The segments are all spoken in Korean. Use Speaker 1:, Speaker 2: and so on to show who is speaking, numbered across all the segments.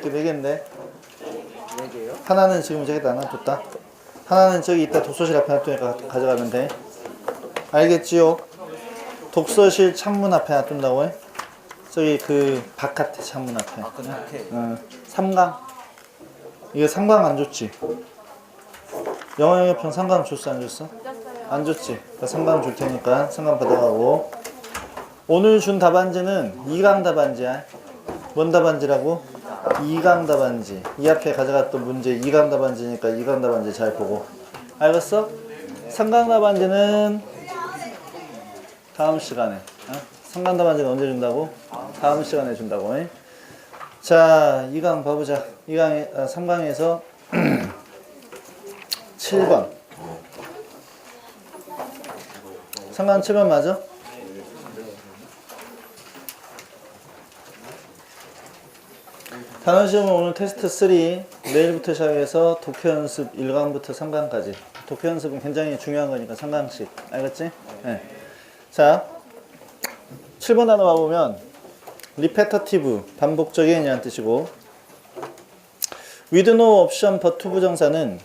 Speaker 1: 이렇게 4개인데
Speaker 2: 4개요?
Speaker 1: 하나는 지금 저기다 놔뒀다. 하나는 저기 있다 독서실 앞에 놔두니까 가져가면 돼. 알겠지요? 독서실 창문 앞에 놔둔다고 해? 저기 그 바깥에 창문 앞에.
Speaker 2: 바깥에?
Speaker 1: 응. 3강. 이거 3강 안 줬지? 영어영역평 3강 줬어 안 줬어? 안 줬지? 3강 줄 테니까 3강 받아가고. 오늘 준 답안지는 2강 답안지야. 뭔 답안지라고? 2강 답안지. 이 앞에 가져갔던 문제 2강 답안지니까 2강 답안지 잘 보고. 알겠어? 3강 답안지는 다음 시간에. 3강 답안지는 언제 준다고? 다음 시간에 준다고. 자, 2강 봐보자. 3강에서 7번. 3강 7번 맞아? 단원 시험은 오늘 테스트 3, 내일부터 시작해서 독해 연습 1강부터 3강까지. 독해 연습은 굉장히 중요한 거니까 3강씩. 알겠지? 네. 자, 7번 단어 봐보면 repetitive, 반복적인 이라는 뜻이고, with no option but to 부정사는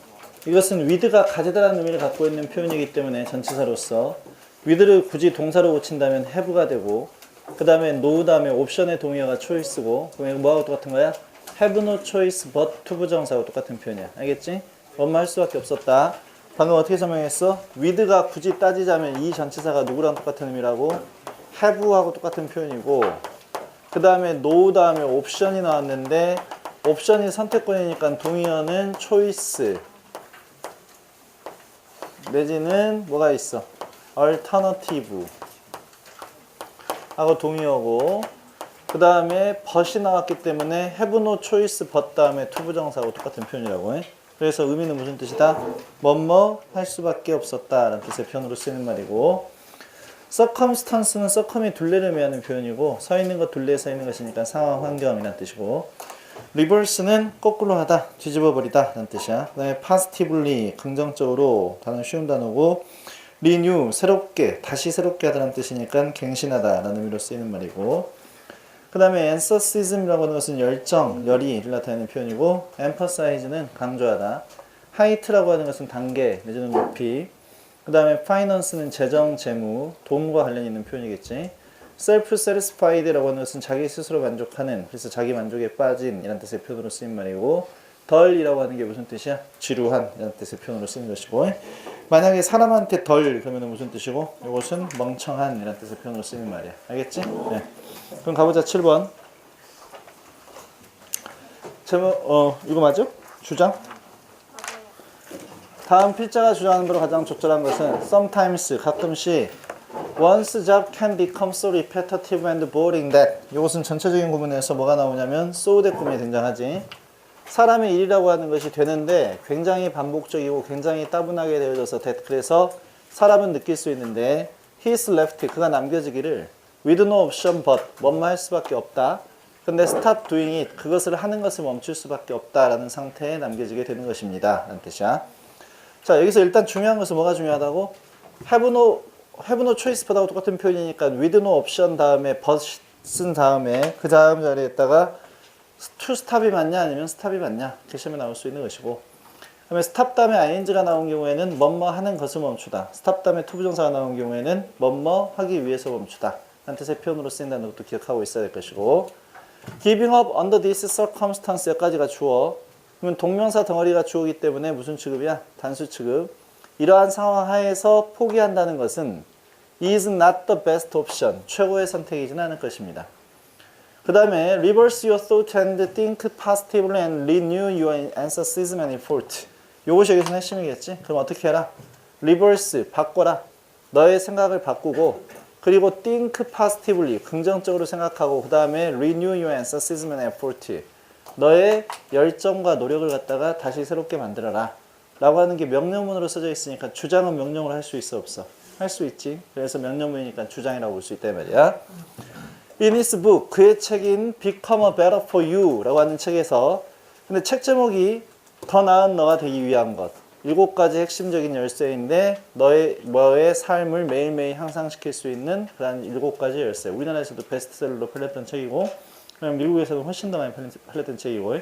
Speaker 1: 이것은 with가 가져다라는 의미를 갖고 있는 표현이기 때문에 전치사로서 with를 굳이 동사로 고친다면 have가 되고, 그 다음에 no 다음에 옵션의 동의어가 choice고, 그럼 뭐하고 똑같은 거야? have no choice but to 부정사하고 똑같은 표현이야. 알겠지? 뭐만 할 수밖에 없었다. 방금 어떻게 설명했어? with가 굳이 따지자면 이 전치사가 누구랑 똑같은 의미라고? have하고 똑같은 표현이고, 그 다음에 no 다음에 옵션이 나왔는데 옵션이 선택권이니까 동의어는 choice 내지는 뭐가 있어? alternative 하고 동의어고, 그 다음에 but이 나왔기 때문에 have no choice but 다음에 to 부정사하고 똑같은 표현이라고 해. 그래서 의미는 무슨 뜻이다? 뭐뭐 할 수밖에 없었다 라는 뜻의 표현으로 쓰이는 말이고, circumstance는 circum이 둘레를 의미하는 표현이고, 서 있는 것 둘레에 서 있는 것이니까 상황, 환경이라는 뜻이고, reverse는 거꾸로 하다, 뒤집어 버리다 라는 뜻이야. 그 다음에 positively, 긍정적으로, 단어 쉬운 단어고, renew, 새롭게, 다시 새롭게 하다라는 뜻이니까 갱신하다 라는 의미로 쓰이는 말이고, 그 다음에 enthusiasm이라고 하는 것은 열정, 열의를 나타내는 표현이고, emphasize는 강조하다, height라고 하는 것은 단계 내지는 높이, 그 다음에 finance는 재정, 재무, 돈과 관련 있는 표현이겠지. self-satisfied라고 하는 것은 자기 스스로 만족하는, 그래서 자기 만족에 빠진 이라는 뜻의 표현으로 쓰인 말이고, 덜이라고 하는 게 무슨 뜻이야? 지루한 이라는 뜻의 표현으로 쓰인 것이고, 만약에 사람한테 덜 그러면 무슨 뜻이고, 이것은 멍청한 이라는 뜻의 표현으로 쓰이는 말이야. 알겠지? 네. 그럼 가보자. 7번. 제목, 이거 맞죠? 주장? 다음 필자가 주장하는 바로 가장 적절한 것은 sometimes, 가끔씩 one's job can become so repetitive and boring that, 이것은 전체적인 구문에서 뭐가 나오냐면 so that 구문이 등장하지. 사람의 일이라고 하는 것이 되는데 굉장히 반복적이고 굉장히 따분하게 되어져서 that, 그래서 사람은 느낄 수 있는데 he's left, 그가 남겨지기를 with no option but, 뭐만 할 수밖에 없다. 근데 stop doing it, 그것을 하는 것을 멈출 수밖에 없다라는 상태에 남겨지게 되는 것입니다 라는 뜻이야. 자, 여기서 일단 중요한 것은 뭐가 중요하다고? have no choice but하고 똑같은 표현이니까 with no option 다음에 but 쓴 다음에 그 다음 자리에다가 to stop이 맞냐 아니면 stop이 맞냐, 이렇게 시험에 나올 수 있는 것이고, 그 다음에 stop 다음에 ing가 나온 경우에는 뭐뭐 하는 것을 멈추다, stop 다음에 to 부정사가 나온 경우에는 뭐뭐 하기 위해서 멈추다 라는 뜻의 표현으로 쓰인다는 것도 기억하고 있어야 될 것이고, giving up under this circumstance 여기까지가 주어, 그러면 동명사 덩어리가 주어이기 때문에 무슨 취급이야? 단수 취급. 이러한 상황 하에서 포기한다는 것은 is not the best option, 최고의 선택이지는 않을 것입니다. 그 다음에 reverse your thought and think positively and renew your enthusiasm and effort. 요것이 여기서 핵심이겠지? 그럼 어떻게 해라? reverse, 바꿔라. 너의 생각을 바꾸고, 그리고 think positively, 긍정적으로 생각하고, 그 다음에 renew your enthusiasm and effort. 너의 열정과 노력을 갖다가 다시 새롭게 만들어라 라고 하는 게 명령문으로 써져 있으니까 주장은 명령으로 할 수 있어 없어? 할 수 있지. 그래서 명령문이니까 주장이라고 볼 수 있다 이 말이야. In his book, 그의 책인 Become a Better for You 라고 하는 책에서, 근데 책 제목이 더 나은 너가 되기 위한 것, 7가지 핵심적인 열쇠인데 너의 삶을 매일매일 향상시킬 수 있는 그런 7가지 열쇠. 우리나라에서도 베스트셀러로 팔렸던 책이고, 그럼 미국에서는 훨씬 더 많이 팔렸던 책이고,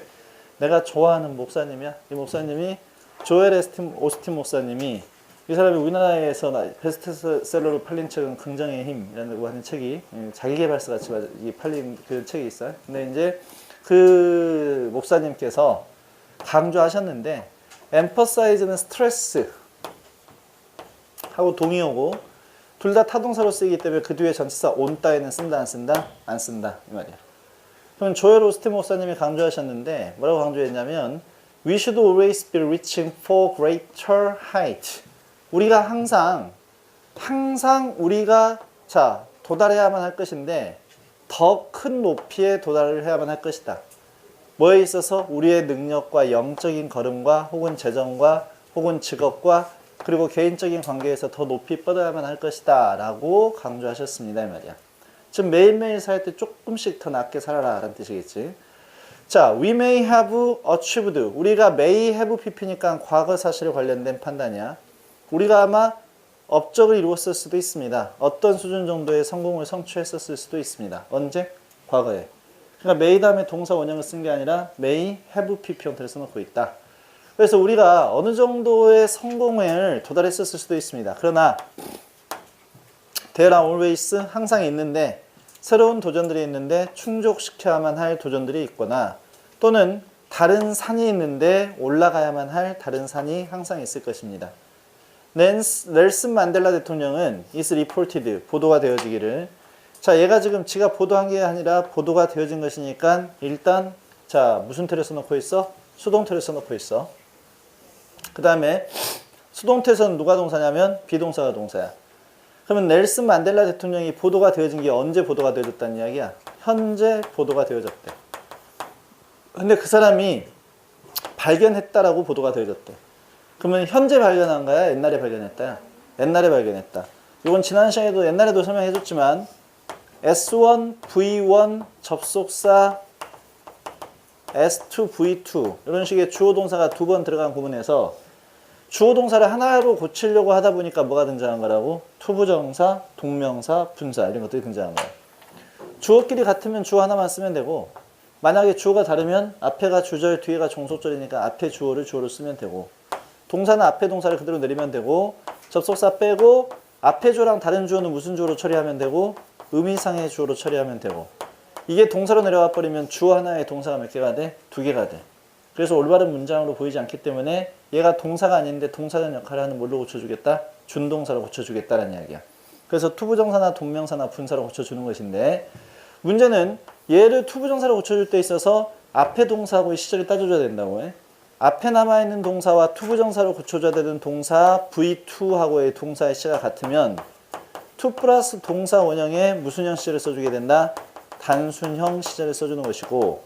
Speaker 1: 내가 좋아하는 목사님이야. 이 목사님이 조엘 오스틴 목사님이, 이 사람이 우리나라에서 베스트셀러로 팔린 책은 긍정의 힘이라고 하는 책이 자기계발서 같이 팔린 그 책이 있어요. 근데 이제 그 목사님께서 강조하셨는데, emphasize는 스트레스 하고 동의어고 둘 다 타동사로 쓰이기 때문에 그 뒤에 전치사 on 따위는 쓴다 안 쓴다? 안 쓴다 이 말이야. 그럼 조엘 오스틴 목사님이 강조하셨는데 뭐라고 강조했냐면 We should always be reaching for greater height. 우리가 항상 우리가 도달해야만 할 것인데 더 큰 높이에 도달을 해야만 할 것이다. 뭐에 있어서 우리의 능력과 영적인 걸음과 혹은 재정과 혹은 직업과 그리고 개인적인 관계에서 더 높이 뻗어야만 할 것이다 라고 강조하셨습니다 이 말이야. 즉 매일매일 살 때 조금씩 더 낮게 살아라 라는 뜻이겠지. 자, we may have achieved. 우리가 may have pp니까 과거 사실에 관련된 판단이야. 우리가 아마 업적을 이루었을 수도 있습니다. 어떤 수준 정도의 성공을 성취했었을 수도 있습니다. 언제? 과거에. 그러니까 may 다음에 동사 원형을 쓴 게 아니라 may have pp 형태를 써놓고 있다. 그래서 우리가 어느 정도의 성공을 도달했었을 수도 있습니다. 그러나 there are always 항상 있는데 새로운 도전들이 있는데 충족시켜야만 할 도전들이 있거나 또는 다른 산이 있는데 올라가야만 할 다른 산이 항상 있을 것입니다. 넬슨 만델라 대통령은 is reported 보도가 되어지기를 자 얘가 지금 지가 보도한 게 아니라 보도가 되어진 것이니까 일단 자 무슨 태를 써놓고 있어? 수동태를 써놓고 있어. 그 다음에 수동태에서는 누가 동사냐면 비동사가 동사야. 그러면 넬슨 만델라 대통령이 보도가 되어진 게 언제 보도가 되어졌다는 이야기야? 현재 보도가 되어졌대. 근데 그 사람이 발견했다라고 보도가 되어졌대. 그러면 현재 발견한 거야? 옛날에 발견했다? 옛날에 발견했다. 이건 지난 시간에도 옛날에도 설명해줬지만 S1, V1 접속사 S2, V2 이런 식의 주어 동사가 두 번 들어간 구문에서 주어 동사를 하나로 고치려고 하다 보니까 뭐가 등장한 거라고? 투부정사, 동명사, 분사 이런 것들이 등장한 거야. 주어끼리 같으면 주어 하나만 쓰면 되고 만약에 주어가 다르면 앞에가 주절, 뒤에가 종속절이니까 앞에 주어를 주어로 쓰면 되고 동사는 앞에 동사를 그대로 내리면 되고 접속사 빼고 앞에 주어랑 다른 주어는 무슨 주어로 처리하면 되고 의미상의 주어로 처리하면 되고 이게 동사로 내려와 버리면 주어 하나에 동사가 몇 개가 돼? 두 개가 돼. 그래서 올바른 문장으로 보이지 않기 때문에 얘가 동사가 아닌데 동사된 역할을 하는 뭘로 고쳐주겠다? 준동사로 고쳐주겠다라는 이야기야. 그래서 투부정사나 동명사나 분사로 고쳐주는 것인데 문제는 얘를 투부정사로 고쳐줄 때 있어서 앞에 동사하고의 시절을 따져줘야 된다고 해. 앞에 남아있는 동사와 투부정사로 고쳐줘야 되는 동사 V2하고의 동사의 시가 같으면 2 플러스 동사 원형에 무슨 형 시제를 써주게 된다? 단순형 시제를 써주는 것이고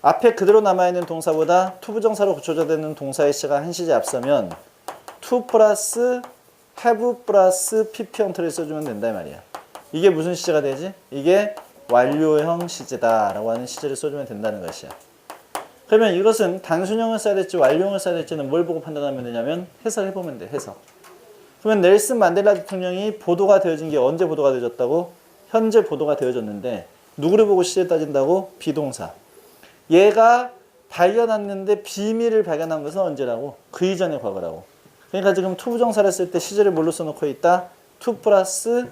Speaker 1: 앞에 그대로 남아있는 동사보다 투부정사로 고쳐줘야 되는 동사의 시가 한 시제 앞서면 2 플러스 have 플러스 pp 형태를 써주면 된다 이 말이야. 이게 무슨 시제가 되지? 이게 완료형 시제다 라고 하는 시제를 써주면 된다는 것이야. 그러면 이것은 단순형을 써야 될지 완료형을 써야 될지는 뭘 보고 판단하면 되냐면 해석해보면 돼. 해석. 그러면 넬슨 만델라 대통령이 보도가 되어진 게 언제 보도가 되어졌다고? 현재 보도가 되어졌는데 누구를 보고 시제를 따진다고? 비동사. 얘가 발견했는데 비밀을 발견한 것은 언제라고? 그 이전의 과거라고. 그러니까 지금 투부정사를 쓸 때 시제를 뭘로 써놓고 있다? 2 플러스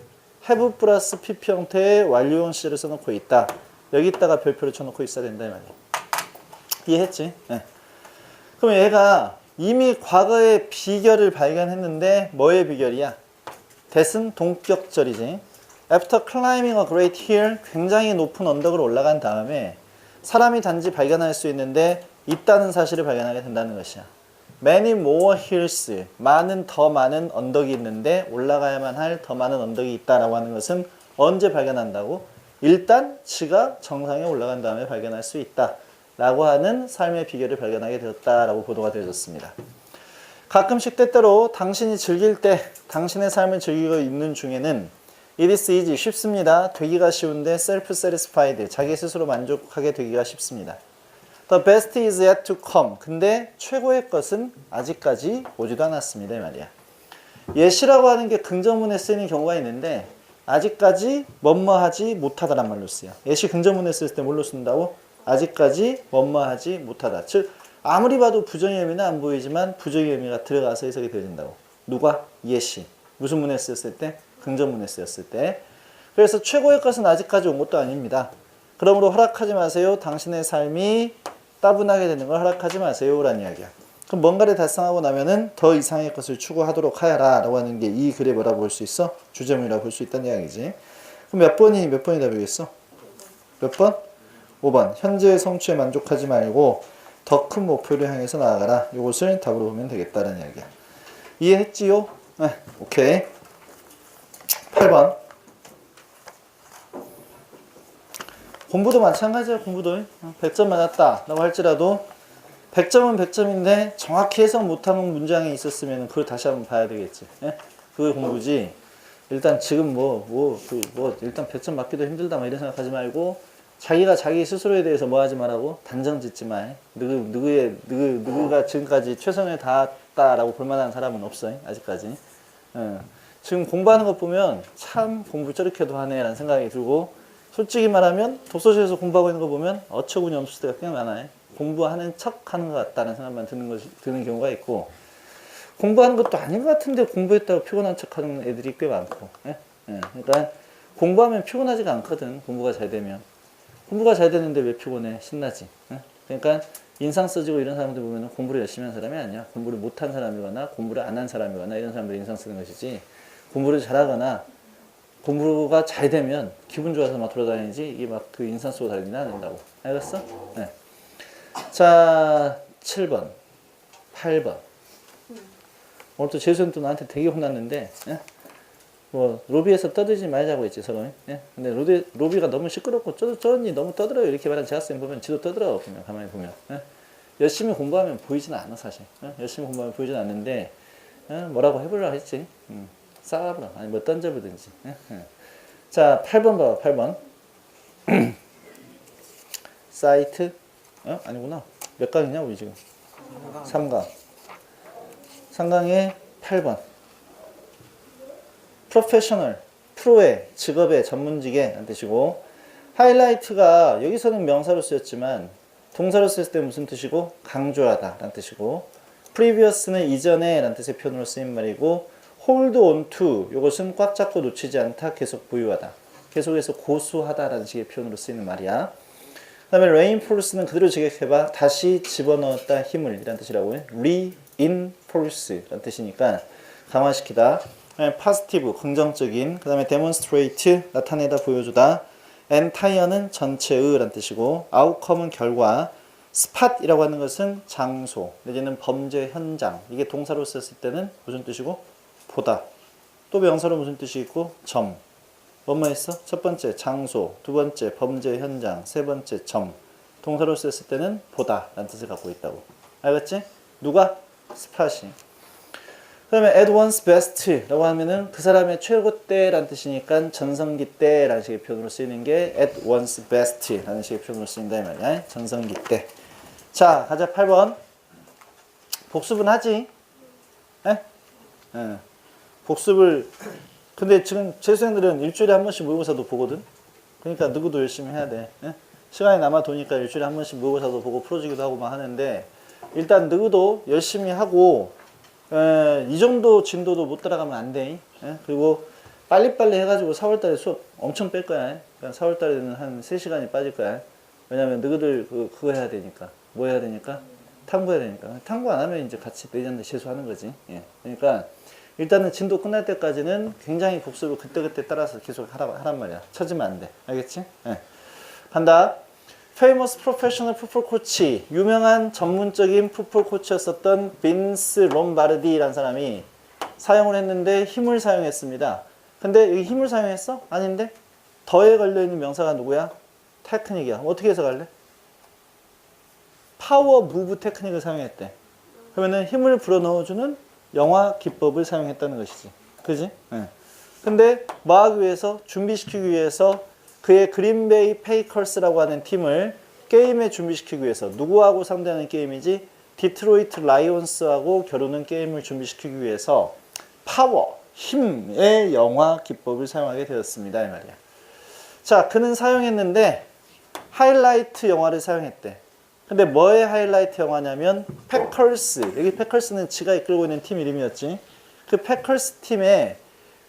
Speaker 1: have 플러스 pp 형태의 완료형 시제를 써놓고 있다. 여기다가 별표를 쳐놓고 있어야 된다 이 말이야. 이해했지? 네. 그럼 얘가 이미 과거의 비결을 발견했는데 뭐의 비결이야? that은 동격절이지. After climbing a great hill, 굉장히 높은 언덕을 올라간 다음에 사람이 단지 발견할 수 있는데 있다는 사실을 발견하게 된다는 것이야. Many more hills, 더 많은 언덕이 있는데 올라가야만 할 더 많은 언덕이 있다라고 하는 것은 언제 발견한다고? 일단 지가 정상에 올라간 다음에 발견할 수 있다 라고 하는 삶의 비결을 발견하게 되었다라고 보도가 되어졌습니다. 가끔씩 때때로 당신이 즐길 때 당신의 삶을 즐기고 있는 중에는 It is easy, 쉽습니다. 되기가 쉬운데 self-satisfied, 자기 스스로 만족하게 되기가 쉽습니다. The best is yet to come, 근데 최고의 것은 아직까지 오지도 않았습니다 이 말이야. 예시라고 하는 게 긍정문에 쓰이는 경우가 있는데 아직까지 뭐뭐하지 못하다란 말로 써요. 예시 긍정문에 쓸 때 뭘로 쓴다고? 아직까지 뭐뭐하지 못하다. 즉 아무리 봐도 부정의 의미는 안 보이지만 부정의 의미가 들어가서 해석이 되어진다고. 누가? 예시. 무슨 문에 쓰였을 때? 긍정문에 쓰였을 때. 그래서 최고의 것은 아직까지 온 것도 아닙니다. 그러므로 허락하지 마세요. 당신의 삶이 따분하게 되는 걸 허락하지 마세요. 라는 이야기야. 그럼 뭔가를 달성하고 나면은 더 이상의 것을 추구하도록 하여라 라고 하는 게 이 글에 뭐라고 볼 수 있어? 주제문이라고 볼 수 있다는 이야기지. 그럼 몇 번이 답이겠어? 몇 번? 5번. 현재의 성취에 만족하지 말고 더 큰 목표를 향해서 나아가라. 이것을 답으로 보면 되겠다는 이야기야. 이해했지요? 네, 오케이. 8번. 공부도 마찬가지야. 공부도 100점 맞았다 라고 할지라도 100점은 100점인데 정확히 해석 못하는 문장이 있었으면 그걸 다시 한번 봐야 되겠지. 예? 그게 공부지. 일단 지금 일단 100점 맞기도 힘들다 막 이런 생각하지 말고 자기가 자기 스스로에 대해서 뭐 하지 말라고? 단정 짓지 마. 누구가 지금까지 최선을 다했다라고 볼 만한 사람은 없어. 아직까지. 지금 공부하는 것 보면 참 공부 저렇게도 하네 라는 생각이 들고 솔직히 말하면 독서실에서 공부하고 있는 거 보면 어처구니 없을 때가 꽤 많아요. 공부하는 척 하는 것 같다는 생각만 드는 경우가 있고 공부하는 것도 아닌 것 같은데 공부했다고 피곤한 척 하는 애들이 꽤 많고 그러니까 공부하면 피곤하지가 않거든. 공부가 잘 되면. 공부가 잘 되는데 왜 피곤해? 신나지. 그러니까 인상 써지고 이런 사람들 보면 공부를 열심히 한 사람이 아니야. 공부를 못한 사람이거나 공부를 안 한 사람이거나 이런 사람들이 인상 쓰는 것이지 공부를 잘하거나 공부가 잘 되면 기분 좋아서 막 돌아다니지 이게 막 그 인상 쓰고 다니지는 않는다고. 알겠어? 네. 자, 7번, 8번. 오늘 또 재수는 또 나한테 되게 혼났는데, 예? 뭐 로비에서 떠들지 말자고 했지 서로. 예? 근데 로비가 너무 시끄럽고 쩌니 너무 떠들어요 이렇게 말한 재학생 보면 지도 떠들어 그냥 가만히 보면. 예? 열심히 공부하면 보이지는 않아 사실. 예? 열심히 공부하면 보이지는 않는데 뭐라고 해보려고 했지. 싸워보라 아니 뭐 던져보든지. 예? 자, 8번 봐봐. 8번. 사이트. 아니구나. 몇 강이냐 우리 지금? 3강. 3강의 8번. 프로페셔널, 프로의, 직업의, 전문직의 라는 뜻이고 하이라이트가 여기서는 명사로 쓰였지만 동사로 쓸 때 무슨 뜻이고? 강조하다 라는 뜻이고 previous는 이전에 라는 뜻의 표현으로 쓰인 말이고 hold on to 이것은 꽉 잡고 놓치지 않다, 계속 보유하다 계속해서 고수하다 라는 식의 표현으로 쓰이는 말이야. 그 다음에 reinforce는 그대로 직역해봐. 다시 집어넣었다, 힘을 이란 뜻이라고 해. reinforce 라는 뜻이니까 강화시키다. positive, 긍정적인. 그 다음에 demonstrate, 나타내다, 보여주다. entire는 전체의 라는 뜻이고 outcome은 결과. spot이라고 하는 것은 장소, 내지는 범죄 현장. 이게 동사로 썼을 때는 무슨 뜻이고? 보다. 또 명사로 무슨 뜻이 있고? 점. 뭐뭐 했어? 첫 번째 장소, 두 번째 범죄 현장, 세 번째 점. 동사로 썼을 때는 보다 라는 뜻을 갖고 있다고. 알겠지? 누가? 스팟이. 그 다음에 at one's best 라고 하면은 그 사람의 최고 때라는 뜻이니까 전성기 때라는 식의 표현으로 쓰이는 게 at one's best 라는 식의 표현으로 쓰인다 이 말이야. 전성기 때. 자, 가자. 8번. 복습은 하지? 에? 복습을 근데 지금 재수생들은 일주일에 한 번씩 모의고사도 보거든. 그러니까 누구도 열심히 해야 돼. 예? 시간이 남아 도니까 일주일에 한 번씩 모의고사도 보고 풀어주기도 하고 막 하는데 일단 누구도 열심히 하고 이 정도 진도도 못 따라가면 안 돼. 예? 그리고 빨리빨리 해가지고 4월달에 수업 엄청 뺄 거야. 그러니까 4월달에는 한 3시간이 빠질 거야. 왜냐면 너희들 그거 해야 되니까. 뭐 해야 되니까? 탐구해야 되니까. 탐구 안 하면 이제 같이 내년에 재수하는 거지. 예. 그러니까 일단은 진도 끝날 때까지는 굉장히 복습을 그때그때 따라서 계속 하란 말이야. 쳐지면 안 돼. 알겠지? 예. 간다. Famous professional football coach. 유명한 전문적인 풋볼 코치였었던 빈스 롬바르디라는 사람이 사용을 했는데 힘을 사용했습니다. 근데 이 힘을 사용했어? 아닌데? 더에 걸려있는 명사가 누구야? 테크닉이야. 어떻게 해석할래? 파워 무브 테크닉을 사용했대. 그러면은 힘을 불어넣어주는 영화 기법을 사용했다는 것이지. 그지? 네. 근데 뭐 하기 위해서? 준비시키기 위해서 그의 그린베이 페이커스라고 하는 팀을 게임에 준비시키기 위해서 누구하고 상대하는 게임이지? 디트로이트 라이온스하고 겨루는 게임을 준비시키기 위해서 파워, 힘의 영화 기법을 사용하게 되었습니다. 이 말이야. 자, 그는 사용했는데 하이라이트 영화를 사용했대. 근데 뭐의 하이라이트 영화냐면 패커스. 여기 패커스는 지가 이끌고 있는 팀 이름이었지. 그 패커스 팀의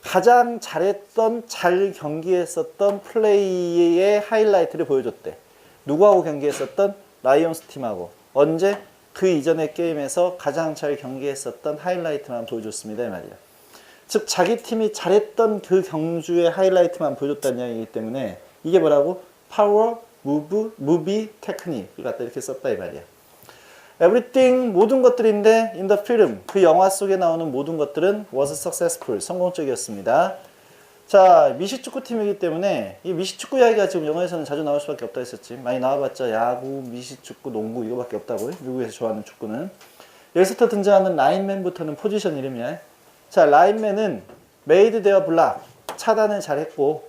Speaker 1: 가장 잘했던, 잘 경기했었던 플레이의 하이라이트를 보여줬대. 누구하고 경기했었던? 라이온스 팀하고. 언제? 그 이전의 게임에서 가장 잘 경기했었던 하이라이트만 보여줬습니다. 이 말이야. 즉 자기 팀이 잘했던 그 경주의 하이라이트만 보여줬다는 이야기이기 때문에 이게 뭐라고? 파워, 무비, 테크닉을 갖다 이렇게 썼다 이 말이야. Everything, 모든 것들인데 in the film, 그 영화 속에 나오는 모든 것들은 was successful, 성공적이었습니다. 자, 미식축구팀이기 때문에 이 미식축구 이야기가 지금 영화에서는 자주 나올 수밖에 없다 했었지. 많이 나와봤자 야구, 미식축구, 농구 이거밖에 없다고요. 미국에서 좋아하는 축구는. 여기서부터 등장하는 라인맨부터는 포지션 이름이야. 자, 라인맨은 made their block, 차단을 잘했고,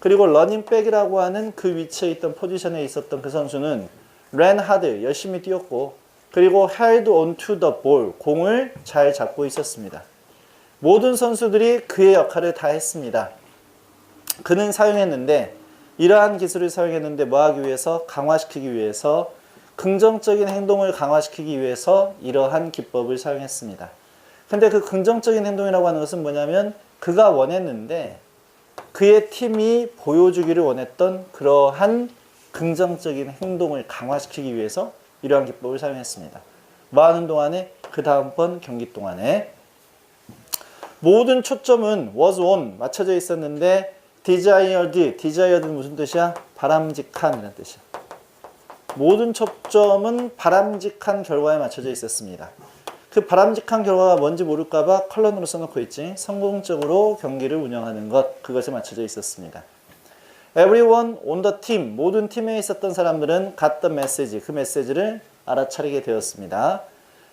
Speaker 1: 그리고 러닝백이라고 하는 그 위치에 있던 포지션에 있었던 그 선수는 ran hard, 열심히 뛰었고, 그리고 held onto the ball, 공을 잘 잡고 있었습니다. 모든 선수들이 그의 역할을 다 했습니다. 그는 사용했는데, 이러한 기술을 사용했는데 뭐 하기 위해서? 강화시키기 위해서, 긍정적인 행동을 강화시키기 위해서 이러한 기법을 사용했습니다. 근데 그 긍정적인 행동이라고 하는 것은 뭐냐면 그가 원했는데 그의 팀이 보여주기를 원했던 그러한 긍정적인 행동을 강화시키기 위해서 이러한 기법을 사용했습니다. 뭐 하는 동안에? 그 다음번 경기 동안에 모든 초점은 was on 맞춰져 있었는데 desired는 무슨 뜻이야? 바람직한 이라는 뜻이야. 모든 초점은 바람직한 결과에 맞춰져 있었습니다. 그 바람직한 결과가 뭔지 모를까봐 컬럼으로 써놓고 있지. 성공적으로 경기를 운영하는 것, 그것에 맞춰져 있었습니다. Everyone on the team, 모든 팀에 있었던 사람들은 got the message, 그 메시지를 알아차리게 되었습니다.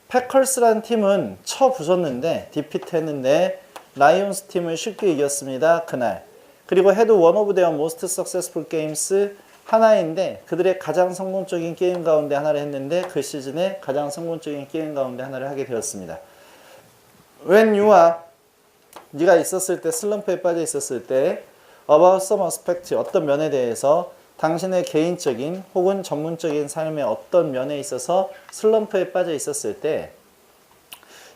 Speaker 1: 패커스라는 팀은 쳐 부쉈는데, 디피트 했는데 라이온스 팀을 쉽게 이겼습니다. 그날. 그리고 had one of their most successful games, 하나인데 그들의 가장 성공적인 게임 가운데 하나를 했는데 그 시즌에 가장 성공적인 게임 가운데 하나를 하게 되었습니다. When you are, 네가 있었을 때, 슬럼프에 빠져 있었을 때 about some aspect, 어떤 면에 대해서 당신의 개인적인 혹은 전문적인 삶의 어떤 면에 있어서 슬럼프에 빠져 있었을 때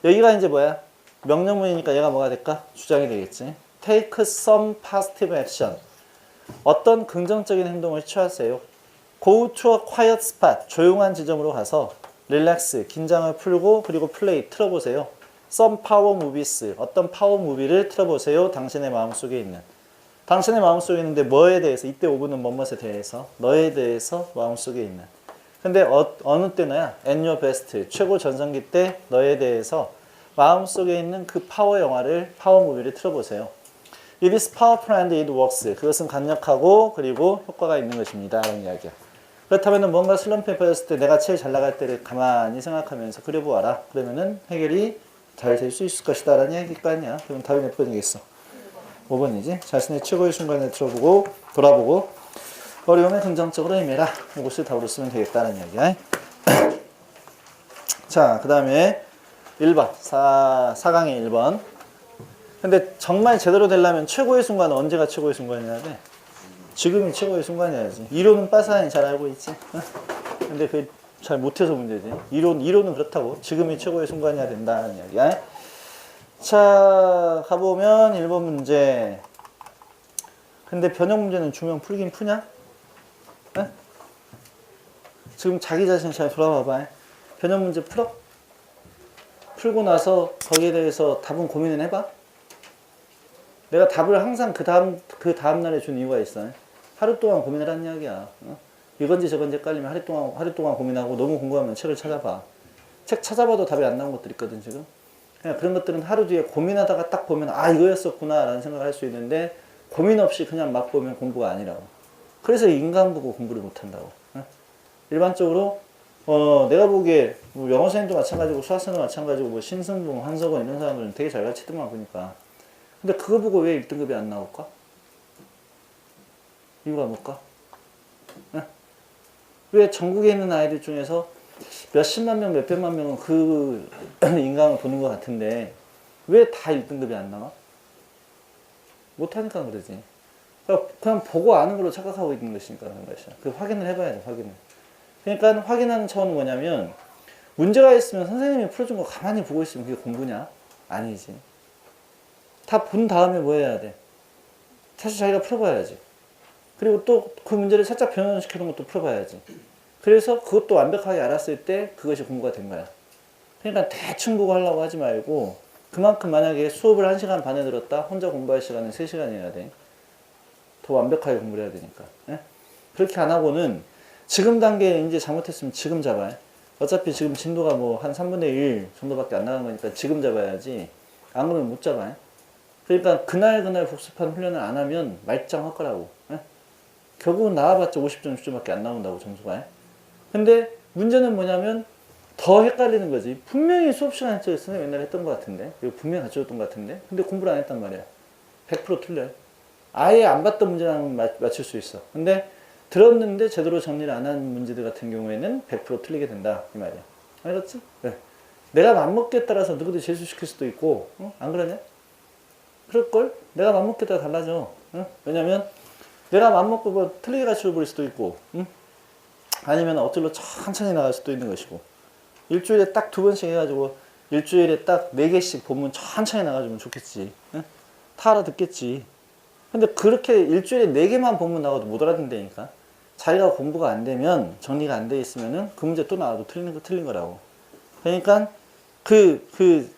Speaker 1: 여기가 이제 뭐야? 명령문이니까 얘가 뭐가 될까? 주장이 되겠지. Take some positive action. 어떤 긍정적인 행동을 취하세요. Go to a quiet spot. 조용한 지점으로 가서 릴렉스, 긴장을 풀고 그리고 플레이, 틀어보세요. Some power movies. 어떤 파워 무비를 틀어보세요. 당신의 마음속에 있는. 당신의 마음속에 있는데 뭐에 대해서? 이때 5분은 뭐뭐에 대해서? 너에 대해서 마음속에 있는. 근데 어느 때나야? At your best. 최고 전성기 때 너에 대해서 마음속에 있는 그 파워 영화를, 파워 무비를 틀어보세요. It is powerful and it works. 그것은 강력하고 그리고 효과가 있는 것입니다. 라는 이야기야. 그렇다면 뭔가 슬럼프에 빠졌을 때 내가 제일 잘 나갈 때를 가만히 생각하면서 그려보아라. 그러면은 해결이 잘 될 수 있을 것이다. 라는 이야기일 거 아니야. 그럼 답이 몇 번이겠어? 5번이지. 자신의 최고의 순간을 들어보고 돌아보고 어려움에 긍정적으로 임해라. 이것을 답으로 쓰면 되겠다는 이야기야. 자, 그 다음에 1번. 4강의 1번. 근데 정말 제대로 되려면 최고의 순간은 언제가 최고의 순간이어야 돼? 지금이 최고의 순간이어야지. 이론은 빠사히 잘 알고 있지. 근데 그게 잘 못해서 문제지. 이론은 그렇다고. 지금이 최고의 순간이어야 된다는 이야기야. 자, 가보면 1번 문제. 근데 변형 문제는 주명 풀긴 푸냐? 네? 지금 자기 자신 잘 돌아봐봐. 변형 문제 풀어? 풀고 나서 거기에 대해서 답은 고민을 해봐. 내가 답을 항상 그 다음 날에 준 이유가 있어. 하루 동안 고민을 하는 이야기야. 이건지 저건지 헷갈리면 하루 동안 고민하고 너무 궁금하면 책을 찾아봐. 책 찾아봐도 답이 안 나온 것들 있거든, 지금. 그냥 그런 것들은 하루 뒤에 고민하다가 딱 보면 아, 이거였었구나 라는 생각을 할 수 있는데 고민 없이 그냥 막 보면 공부가 아니라고. 그래서 인간 보고 공부를 못 한다고. 일반적으로 내가 보기에 뭐 영어 선생님도 마찬가지고 수학 선생님도 마찬가지고 뭐 신승봉, 한석원 이런 사람들은 되게 잘 가르치더만 보니까. 근데 그거 보고 왜 1등급이 안 나올까? 이유가 뭘까? 왜 전국에 있는 아이들 중에서 몇십만 명, 몇백만 명은 그 인강을 보는 것 같은데 왜 다 1등급이 안 나와? 못하니까 그러지. 그러니까 그냥 보고 아는 걸로 착각하고 있는 것이니까 그런 것이야. 그 확인을 해봐야 돼, 확인을. 그러니까 확인하는 차원은 뭐냐면, 문제가 있으면 선생님이 풀어준 거 가만히 보고 있으면 그게 공부냐? 아니지. 다 본 다음에 뭐 해야 돼? 사실 자기가 풀어봐야지. 그리고 또 그 문제를 살짝 변형시켜놓은 것도 풀어봐야지. 그래서 그것도 완벽하게 알았을 때 그것이 공부가 된 거야. 그러니까 대충 보고 하려고 하지 말고, 그만큼 만약에 수업을 1시간 반에 들었다, 혼자 공부할 시간은 3시간이어야 돼. 더 완벽하게 공부를 해야 되니까. 예? 그렇게 안 하고는 지금 단계에 이제 잘못했으면 지금 잡아요. 어차피 지금 진도가 뭐 한 3분의 1 정도밖에 안 나간 거니까 지금 잡아야지. 안 그러면 못 잡아요. 그러니까 그날 복습한 훈련을 안 하면 말짱할 거라고. 예? 결국은 나와봤자 50점, 60점밖에 안 나온다고, 점수가. 근데 문제는 뭐냐면 더 헷갈리는 거지. 분명히 수업 시간에 선생님 옛날에 했던 것 같은데, 이거 분명히 가르쳐줬던 것 같은데, 근데 공부를 안 했단 말이야. 100% 틀려요. 아예 안 봤던 문제랑 맞출 수 있어. 근데 들었는데 제대로 정리를 안 한 문제들 같은 경우에는 100% 틀리게 된다, 이 말이야. 알겠지? 네. 내가 맘먹기에 따라서 누구도 재수시킬 수도 있고, 안 그러냐? 그럴걸? 내가 맘먹기에 따라 달라져. 왜냐면 내가 맘먹고 뭐 틀리게 가르쳐버릴 수도 있고, 아니면 어쩔로 천천히 나갈 수도 있는 것이고, 일주일에 딱 2번씩 해가지고 일주일에 딱 4개씩 본문 천천히 나가주면 좋겠지. 다 알아듣겠지. 근데 그렇게 일주일에 4개만 본문 나가도 못 알아듣는다니까. 자기가 공부가 안 되면, 정리가 안 돼 있으면은 그 문제 또 나와도 틀린 거라고. 그러니까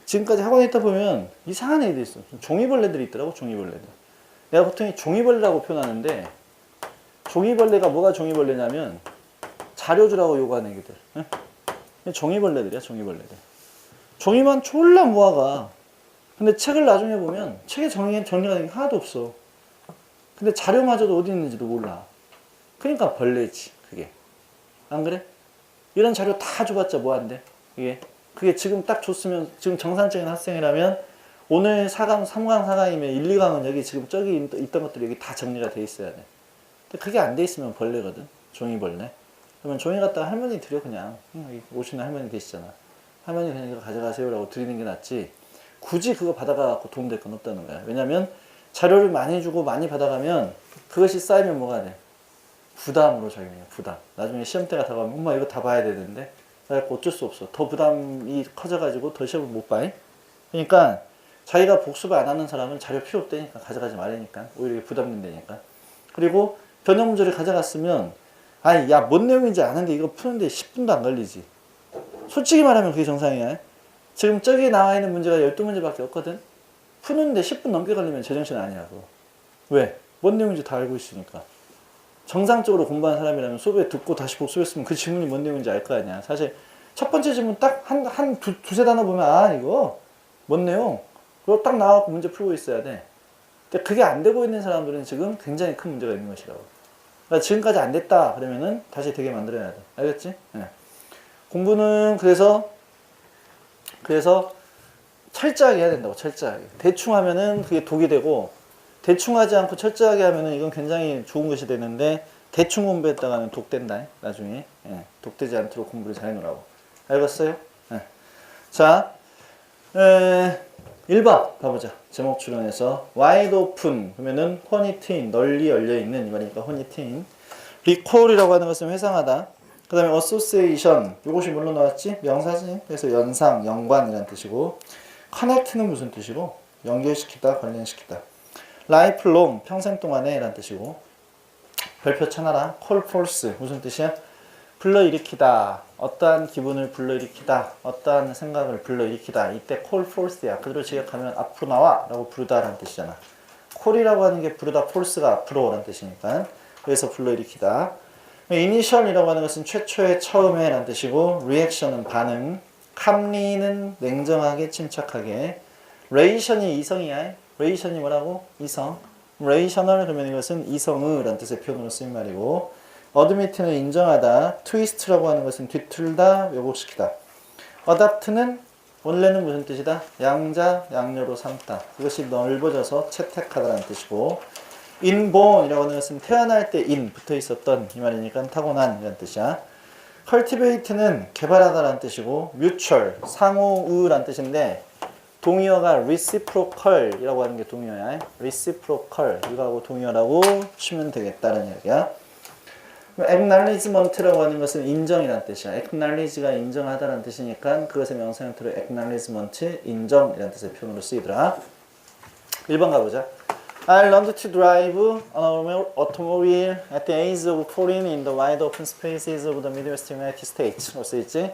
Speaker 1: 지금까지 학원에 있다 보면 이상한 애들이 있어. 종이벌레들이 있더라고, 종이벌레들. 내가 보통 종이벌레라고 표현하는데, 종이벌레가 뭐가 종이벌레냐면 자료주라고 요구하는 애기들. 종이벌레들이야, 종이벌레들. 종이만 졸라 모아가. 근데 책을 나중에 보면 책에 정리가 된 게 하나도 없어. 근데 자료마저도 어디 있는지도 몰라. 그러니까 벌레지, 그게. 안 그래? 이런 자료 다 줘봤자 뭐 한대? 그게 지금 딱 줬으면, 지금 정상적인 학생이라면 오늘 4강, 3강, 4강이면 1, 2강은 여기 지금 저기 있던 것들이 여기 다 정리가 돼 있어야 돼. 근데 그게 안 돼 있으면 벌레거든. 종이벌레. 그러면 종이 갖다가 할머니 드려, 그냥. 오시는 할머니 계시잖아. 할머니 그냥 이거 가져가세요라고 드리는 게 낫지. 굳이 그거 받아가고 도움될 건 없다는 거야. 왜냐면 자료를 많이 주고 많이 받아가면 그것이 쌓이면 뭐가 돼? 부담으로 작용해, 부담. 나중에 시험때가 다가오면 엄마 이거 다 봐야 되는데, 그래갖고 어쩔 수 없어. 더 부담이 커져가지고 더 시험을 못 봐. 그러니까 자기가 복습을 안 하는 사람은 자료 필요 없다니까, 가져가지 말라니까. 오히려 부담된다니까. 그리고 변형 문제를 가져갔으면, 아니 야 뭔 내용인지 아는데 이거 푸는데 10분도 안 걸리지. 솔직히 말하면 그게 정상이야. 지금 저기 나와 있는 문제가 12문제밖에 없거든. 푸는데 10분 넘게 걸리면 제정신 아니라고. 왜? 뭔 내용인지 다 알고 있으니까. 정상적으로 공부한 사람이라면 수업에 듣고 다시 복습했으면 그 질문이 뭔 내용인지 알 거 아니야. 사실 첫 번째 질문 딱 두세 단어 보면, 아 이거 뭔 내용? 그거 딱 나와서 문제 풀고 있어야 돼. 근데 그게 안 되고 있는 사람들은 지금 굉장히 큰 문제가 있는 것이라고. 그러니까 지금까지 안 됐다 그러면은 다시 되게 만들어야 돼. 알겠지? 네. 공부는 그래서 철저하게 해야 된다고. 철저하게. 대충 하면은 그게 독이 되고, 대충 하지 않고 철저하게 하면은 이건 굉장히 좋은 것이 되는데, 대충 공부했다가는 독된다, 나중에. 독되지 않도록 공부를 잘 해놓으라고. 알겠어요? 자, 1번 가보자. 제목 출연해서 wide open 그러면은 혼이 트인, 널리 열려있는 이 말이니까 혼이 트인. recall이라고 하는 것은 회상하다. 그 다음에 association, 이것이 뭘로 나왔지? 명사지. 그래서 연상, 연관이라는 뜻이고, connect는 무슨 뜻이고? 연결시키다, 관련시키다. lifelong, 평생 동안에 라는 뜻이고, 별표 쳐놔라. call force, 무슨 뜻이야? 불러일으키다, 어떠한 기분을 불러일으키다, 어떠한 생각을 불러일으키다. 이때 call force야. 그대로 지역하면 앞으로 나와 라고 부르다 라는 뜻이잖아. call이라고 하는 게 부르다, force가 앞으로 라는 뜻이니까. 그래서 불러일으키다. initial이라고 하는 것은 최초의, 처음에 라는 뜻이고, reaction은 반응, calmly는 냉정하게, 침착하게, ration이 이성이야. ration이 뭐라고? 이성. rational 그러면 이것은 이성의 라는 뜻의 표현으로 쓰인 말이고, admit는 인정하다, twist라고 하는 것은 뒤틀다, 왜곡시키다. adapt는 원래는 무슨 뜻이다? 양자, 양료로 삼다. 그것이 넓어져서 채택하다라는 뜻이고, inborn이라고 하는 것은 태어날 때 in 붙어 있었던 이 말이니까 타고난 이라는 뜻이야. cultivate는 개발하다라는 뜻이고, mutual 상호의라는 뜻인데, 동의어가 reciprocal이라고 하는 게 동의어야. reciprocal 이거하고 동의어라고 치면 되겠다는 이야기야. acknowledgement라고 하는 것은 인정이라는 뜻이야. acknowledge가 인정하다라는 뜻이니까 그것의 명사 형태로 acknowledgement, 인정이라는 뜻의 표현으로 쓰이더라. 1번 가보자. I learned to drive an automobile at the age of 14 in the wide open spaces of the Midwest United States. 로 쓰였지.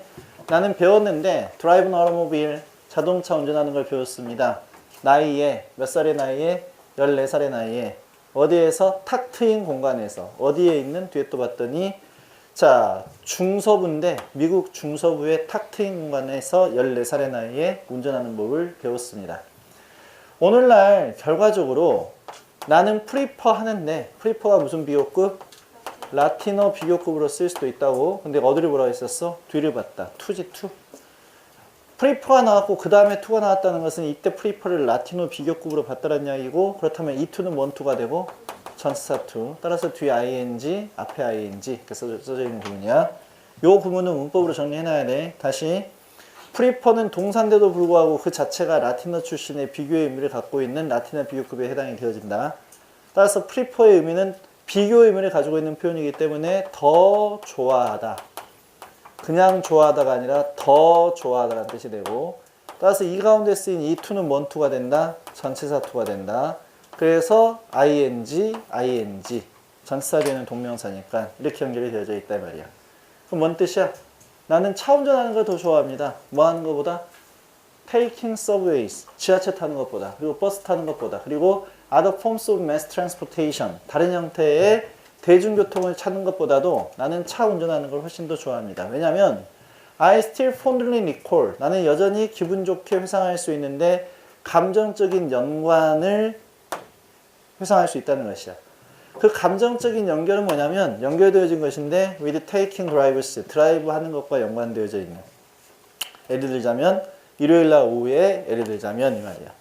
Speaker 1: 나는 배웠는데 drive an automobile, 자동차 운전하는 걸 배웠습니다. 나이에, 몇 살의 나이에? 14살의 나이에. 어디에서? 탁 트인 공간에서. 어디에 있는? 뒤에 또 봤더니 자, 중서부인데 미국 중서부의 탁 트인 공간에서 14살의 나이에 운전하는 법을 배웠습니다. 오늘날 결과적으로 나는 프리퍼 하는데 프리퍼가 무슨 비교급? 라틴어 비교급으로 쓸 수도 있다고. 근데 어디를 보라고 했었어? 뒤를 봤다. 투지 투. 프리퍼가 나왔고 그 다음에 투가 나왔다는 것은 이때 프리퍼를 라틴어 비교급으로 봤다는 이야기고, 그렇다면 이 투는 뭔 투가 되고? 전치사 투. 따라서 뒤에 ing, 앞에 ing 이렇게 써져 있는 구문이야. 요 구문은 문법으로 정리해놔야 돼. 다시. 프리퍼는 동사인데도 불구하고 그 자체가 라틴어 출신의 비교의 의미를 갖고 있는 라틴어 비교급에 해당이 되어진다. 따라서 프리퍼의 의미는 비교의 의미를 가지고 있는 표현이기 때문에 더 좋아하다. 그냥 좋아하다가 아니라 더 좋아하다라는 뜻이 되고, 따라서 이 가운데 쓰인 이 to는 뭔 to가 된다? 전치사 to가 된다. 그래서 ing, 전치사 되는 동명사니까 이렇게 연결이 되어져 있다 이 말이야. 그럼 뭔 뜻이야? 나는 차 운전하는 걸 더 좋아합니다. 뭐 하는 것보다? Taking subways, 지하철 타는 것보다, 그리고 버스 타는 것보다, 그리고 other forms of mass transportation, 다른 형태의 대중교통을 찾는 것보다도 나는 차 운전하는 걸 훨씬 더 좋아합니다. 왜냐하면 I still fondly recall, 나는 여전히 기분 좋게 회상할 수 있는데 감정적인 연관을 회상할 수 있다는 것이야. 그 감정적인 연결은 뭐냐면 연결되어진 것인데 with taking drivers, 드라이브 하는 것과 연관되어져 있는. 예를 들자면 일요일날 오후에 예를 들자면 이 말이야.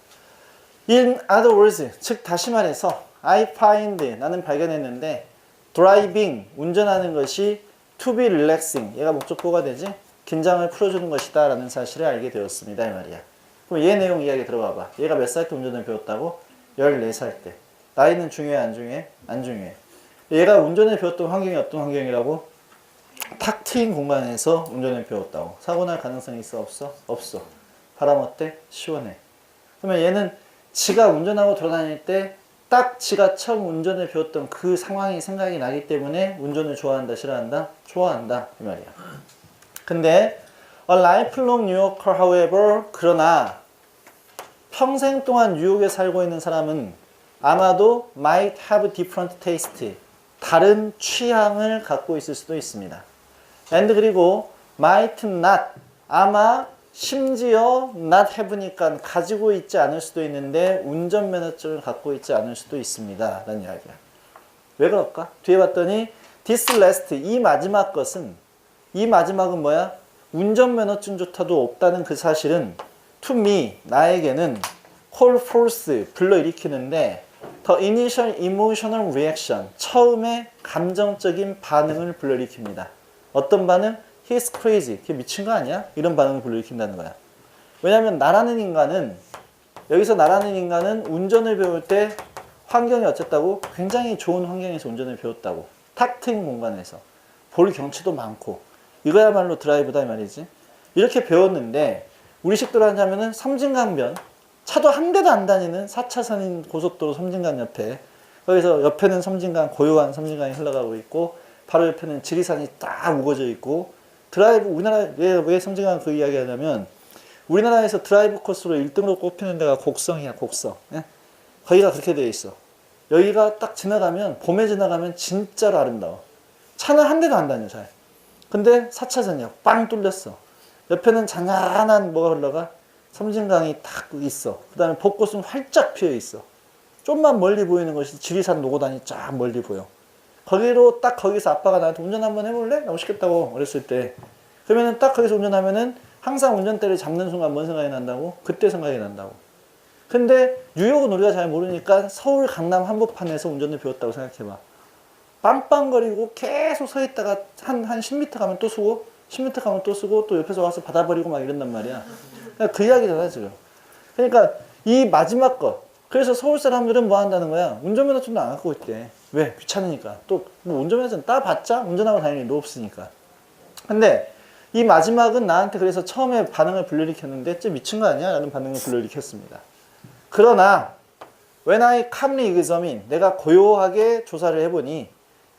Speaker 1: In other words, 즉 다시 말해서 I find, 나는 발견했는데 driving, 운전하는 것이 to be relaxing, 얘가 목적보가 되지? 긴장을 풀어주는 것이다 라는 사실을 알게 되었습니다 이 말이야. 그럼 얘 내용 이야기 들어봐봐. 얘가 몇 살 때 운전을 배웠다고? 14살 때. 나이는 중요해 안 중요해? 안 중요해. 얘가 운전을 배웠던 환경이 어떤 환경이라고? 탁 트인 공간에서 운전을 배웠다고. 사고 날 가능성이 있어 없어? 없어. 바람 어때? 시원해. 그러면 얘는 지가 운전하고 돌아다닐 때 딱 지가 처음 운전을 배웠던 그 상황이 생각이 나기 때문에 운전을 좋아한다 싫어한다? 좋아한다 이 말이야. 근데 a lifelong New Yorker however, 그러나 평생 동안 뉴욕에 살고 있는 사람은 아마도 might have different taste, 다른 취향을 갖고 있을 수도 있습니다. and 그리고 might not, 아마 심지어 not have니까 가지고 있지 않을 수도 있는데 운전면허증을 갖고 있지 않을 수도 있습니다 라는 이야기야. 왜 그럴까? 뒤에 봤더니 this last, 이 마지막 것은, 이 마지막은 뭐야? 운전면허증조차도 없다는 그 사실은 to me, 나에게는 call forth, 불러일으키는데 the initial emotional reaction, 처음에 감정적인 반응을 불러일으킵니다. 어떤 반응? He's crazy, 걔 미친 거 아니야? 이런 반응을 불러일으킨다는 거야. 왜냐하면 나라는 인간은, 여기서 나라는 인간은 운전을 배울 때 환경이 어쨌다고? 굉장히 좋은 환경에서 운전을 배웠다고. 탁 트인 공간에서 볼 경치도 많고, 이거야말로 드라이브다 이 말이지. 이렇게 배웠는데 우리 식도로 하자면은 섬진강변, 차도 한 대도 안 다니는 4차선인 고속도로 섬진강 옆에, 거기서 옆에는 섬진강, 고요한 섬진강이 흘러가고 있고 바로 옆에는 지리산이 딱 우거져 있고, 드라이브, 우리나라 왜 섬진강 그 이야기 하냐면 우리나라에서 드라이브 코스로 1등으로 꼽히는 데가 곡성이야. 곡성. 예? 거기가 그렇게 되어 있어. 여기가 딱 지나가면, 봄에 지나가면 진짜로 아름다워. 차는 한 대도 안 다녀 잘. 근데 4차선이야. 빵 뚫렸어. 옆에는 잔잔한 뭐가 흘러가? 섬진강이 딱 있어. 그 다음에 벚꽃은 활짝 피어 있어. 좀만 멀리 보이는 것이 지리산 노고단이 쫙 멀리 보여. 거기로 딱 거기서 아빠가 나한테 운전 한번 해볼래? 너무 쉽겠다고 어렸을 때. 그러면은 딱 거기서 운전하면은 항상 운전대를 잡는 순간 뭔 생각이 난다고? 그때 생각이 난다고. 근데 뉴욕은 우리가 잘 모르니까 서울 강남 한복판에서 운전을 배웠다고 생각해봐. 빵빵거리고 계속 서 있다가 한 10m 가면 또 쓰고 10m 가면 또 쓰고 또 옆에서 와서 받아버리고 막 이런단 말이야. 그러니까 그 이야기잖아 지금. 그러니까 이 마지막 거. 그래서 서울 사람들은 뭐 한다는 거야? 운전면허증도 안 갖고 있대. 왜? 귀찮으니까. 또 뭐 운전면허증 따봤자 운전하고 다닐 일도 없으니까. 근데 이 마지막은 나한테 그래서 처음에 반응을 불러일으켰는데 쟤 미친 거 아니야? 라는 반응을 불러일으켰습니다. 그러나 when I calmly examine, 내가 고요하게 조사를 해보니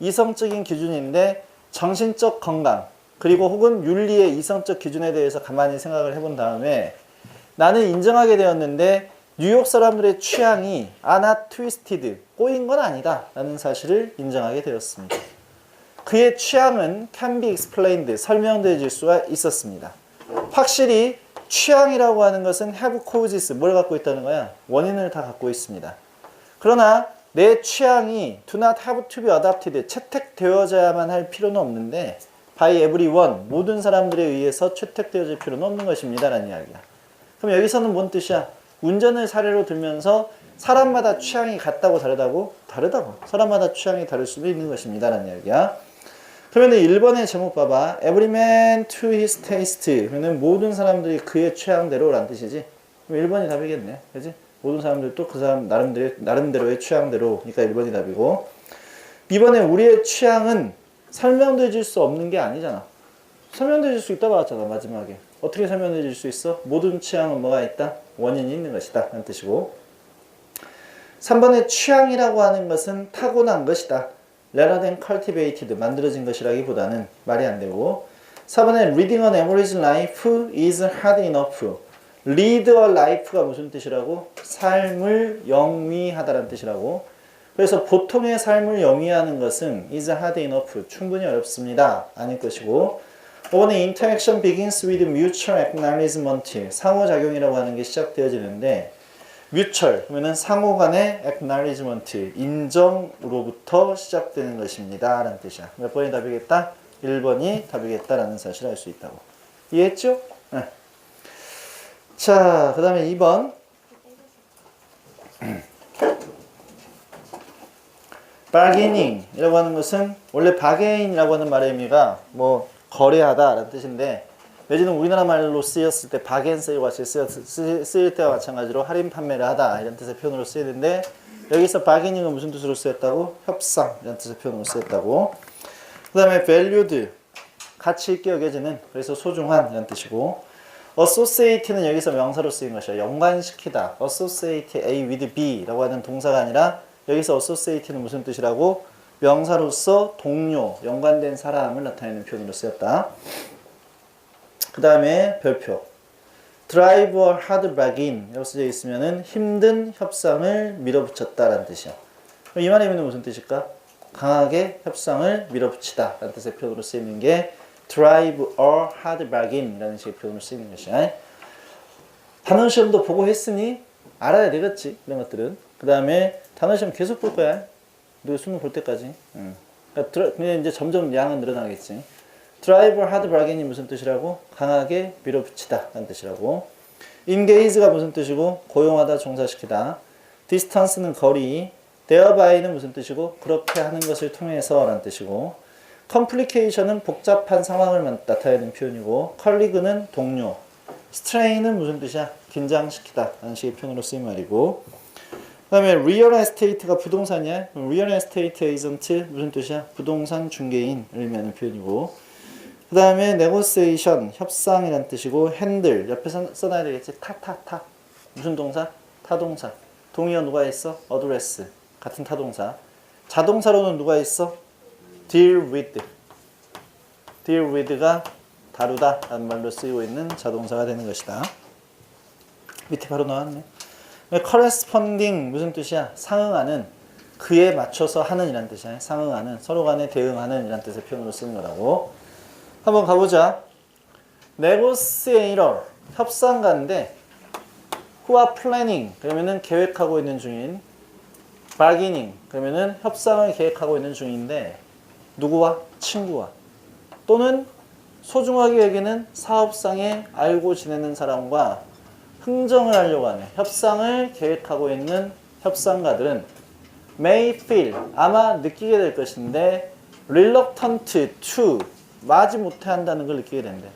Speaker 1: 이성적인 기준인데 정신적 건강 그리고 혹은 윤리의 이성적 기준에 대해서 가만히 생각을 해본 다음에 나는 인정하게 되었는데 뉴욕 사람들의 취향이 are not twisted, 꼬인 건 아니다 라는 사실을 인정하게 되었습니다. 그의 취향은 can be explained, 설명되어질 수가 있었습니다. 확실히 취향이라고 하는 것은 have causes, 뭘 갖고 있다는 거야? 원인을 다 갖고 있습니다. 그러나 내 취향이 do not have to be adopted, 채택되어져야만 할 필요는 없는데 by everyone, 모든 사람들에 의해서 채택되어질 필요는 없는 것입니다 라는 이야기야. 그럼 여기서는 뭔 뜻이야? 운전을 사례로 들면서 사람마다 취향이 같다고 다르다고? 다르다고. 사람마다 취향이 다를 수도 있는 것입니다 라는 이야기야. 그러면 1번의 제목 봐봐. Every man to his taste. 그러면 모든 사람들이 그의 취향대로 라는 뜻이지. 그럼 1번이 답이겠네. 그지? 모든 사람들도 그 사람 나름대로의 취향대로. 그러니까 1번이 답이고. 2번에 우리의 취향은 설명되어질 수 없는 게 아니잖아. 설명되어질 수 있다고 봤잖아, 마지막에. 어떻게 설명되어질 수 있어? 모든 취향은 뭐가 있다? 원인이 있는 것이다. 라는 뜻이고. 3번의 취향이라고 하는 것은 타고난 것이다. rather than cultivated, 만들어진 것이라기보다는 말이 안 되고. 4번에 reading an average life is hard enough. lead a life가 무슨 뜻이라고? 삶을 영위하다라는 뜻이라고. 그래서 보통의 삶을 영위하는 것은 is hard enough, 충분히 어렵습니다. 아닐 것이고. 5번에 interaction begins with mutual acknowledgement, 상호작용이라고 하는 게 시작되어지는데 mutual, 그러면은 상호 간의 acknowledgement, 인정으로부터 시작되는 것입니다. 라는 뜻이야. 몇 번이 답이겠다? 1번이 답이겠다. 라는 사실을 알 수 있다고. 이해했죠? 네. 자, 그 다음에 2번. bargaining 이라고 하는 것은 원래 bargain이라고 하는 말의 의미가 뭐 거래하다 라는 뜻인데 내지는 우리나라 말로 쓰였을 때 bargain sale 같이 쓰일 때와 마찬가지로 할인 판매를 하다 이런 뜻의 표현으로 쓰이는데 여기서 bargaining은 무슨 뜻으로 쓰였다고? 협상 이런 뜻의 표현으로 쓰였다고. 그 다음에 valued, 가치 있게 여겨지는, 그래서 소중한 이런 뜻이고. associate는 여기서 명사로 쓰인 것이야. 연관시키다. associate A with B 라고 하는 동사가 아니라 여기서 associate는 무슨 뜻이라고? 명사로서 동료, 연관된 사람을 나타내는 표현으로 쓰였다. 그 다음에 별표. drive a hard bargain 이라고 쓰여 있으면은 힘든 협상을 밀어붙였다 라는 뜻이야. 그럼 이 말의 의미는 무슨 뜻일까? 강하게 협상을 밀어붙이다 라는 뜻의 표현으로 쓰이는 게 drive a hard bargain 이라는 식의 표현으로 쓰이는 것이야. 단원 시험도 보고 했으니 알아야 되겠지, 이런 것들은. 그 다음에 단원 시험 계속 볼 거야. 너 수능 볼 때까지. 그러니까 그냥 이제 점점 양은 늘어나겠지. drive a hard bargain이 무슨 뜻이라고? 강하게 밀어붙이다 라는 뜻이라고. engage가 무슨 뜻이고? 고용하다, 종사시키다. distance는 거리. thereby,는 무슨 뜻이고? 그렇게 하는 것을 통해서 라는 뜻이고. complication은 복잡한 상황을 나타내는 표현이고. colleague는 동료. strain은 무슨 뜻이야? 긴장시키다 라는 식의 표현으로 쓰인 말이고. 그 다음에 real estate가 부동산이야. real estate agent 무슨 뜻이야? 부동산 중개인을 의미하는 표현이고. 그 다음에 negotiation, 협상이라는 뜻이고. handle, 옆에 써놔야 되겠지. 타. 무슨 동사? 타동사. 동의어 누가 있어? address, 같은 타동사. 자동사로는 누가 있어? deal with가 다루다 라는 말로 쓰이고 있는 자동사가 되는 것이다. 밑에 바로 나왔네. corresponding 무슨 뜻이야? 상응하는, 그에 맞춰서 하는 이란 뜻이야. 상응하는, 서로 간에 대응하는 이란 뜻의 표현으로 쓰는 거라고. 한번 가보자. negotiator, 협상가인데 who are planning, 그러면은 계획하고 있는 중인. bargaining, 그러면은 협상을 계획하고 있는 중인데 누구와? 친구와. 또는 소중하게 여기는 사업상에 알고 지내는 사람과 흥정을 하려고 하는, 협상을 계획하고 있는 협상가들은 may feel, 아마 느끼게 될 것인데 reluctant to, 마지 못해 한다는 걸 느끼게 된대.